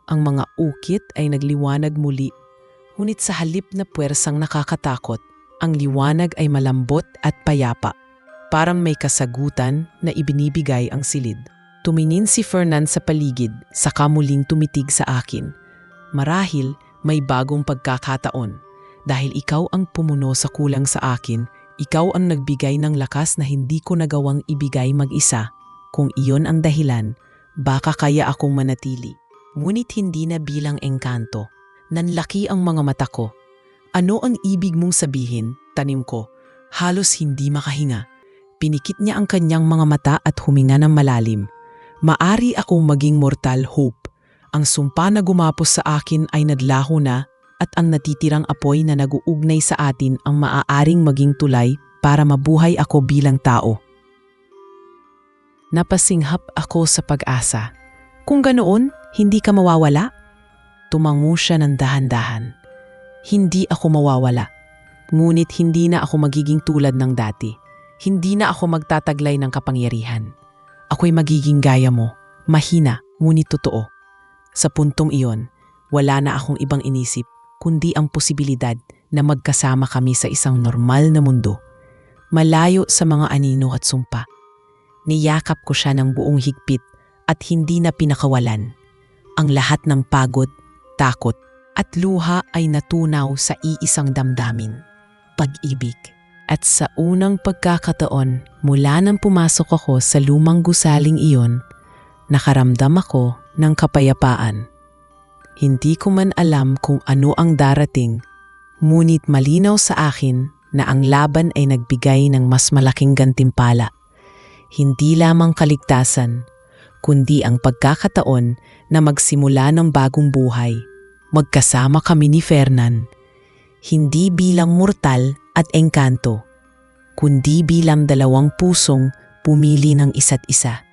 Ang mga ukit ay nagliwanag muli, ngunit sa halip na puwersang nakakatakot, ang liwanag ay malambot at payapa. Parang may kasagutan na ibinibigay ang silid. Tumingin si Fernan sa paligid, saka muling tumitig sa akin. Marahil may bagong pagkakataon. Dahil ikaw ang pumuno sa kulang sa akin, ikaw ang nagbigay ng lakas na hindi ko nagawang ibigay mag-isa. Kung iyon ang dahilan, baka kaya akong manatili. Ngunit hindi na bilang engkanto. Nanlaki ang mga mata ko. Ano ang ibig mong sabihin? Tanim ko. Halos hindi makahinga. Pinikit niya ang kanyang mga mata at huminga ng malalim. Maari akong maging mortal, Hope. Ang sumpa na gumapos sa akin ay naglaho na at ang natitirang apoy na nag-uugnay sa atin ang maaaring maging tulay para mabuhay ako bilang tao. Napasinghap ako sa pag-asa. Kung ganoon, hindi ka mawawala? Tumango siya ng dahan-dahan. Hindi ako mawawala. Ngunit hindi na ako magiging tulad ng dati. Hindi na ako magtataglay ng kapangyarihan. Ako'y magiging gaya mo, mahina, ngunit totoo. Sa puntong iyon, wala na akong ibang inisip, kundi ang posibilidad na magkasama kami sa isang normal na mundo. Malayo sa mga anino at sumpa. Niyakap ko siya ng buong higpit at hindi na pinakawalan. Ang lahat ng pagod, takot at luha ay natunaw sa iisang damdamin. Pag-ibig. At sa unang pagkakataon, mula nang pumasok ako sa lumang gusaling iyon, nakaramdam ako ng kapayapaan. Hindi ko man alam kung ano ang darating, ngunit malinaw sa akin na ang laban ay nagbigay ng mas malaking gantimpala. Hindi lamang kaligtasan, kundi ang pagkakataon na magsimula ng bagong buhay. Magkasama kami ni Fernan, hindi bilang mortal at engkanto, kundi bilang dalawang pusong pumili ng isa't isa.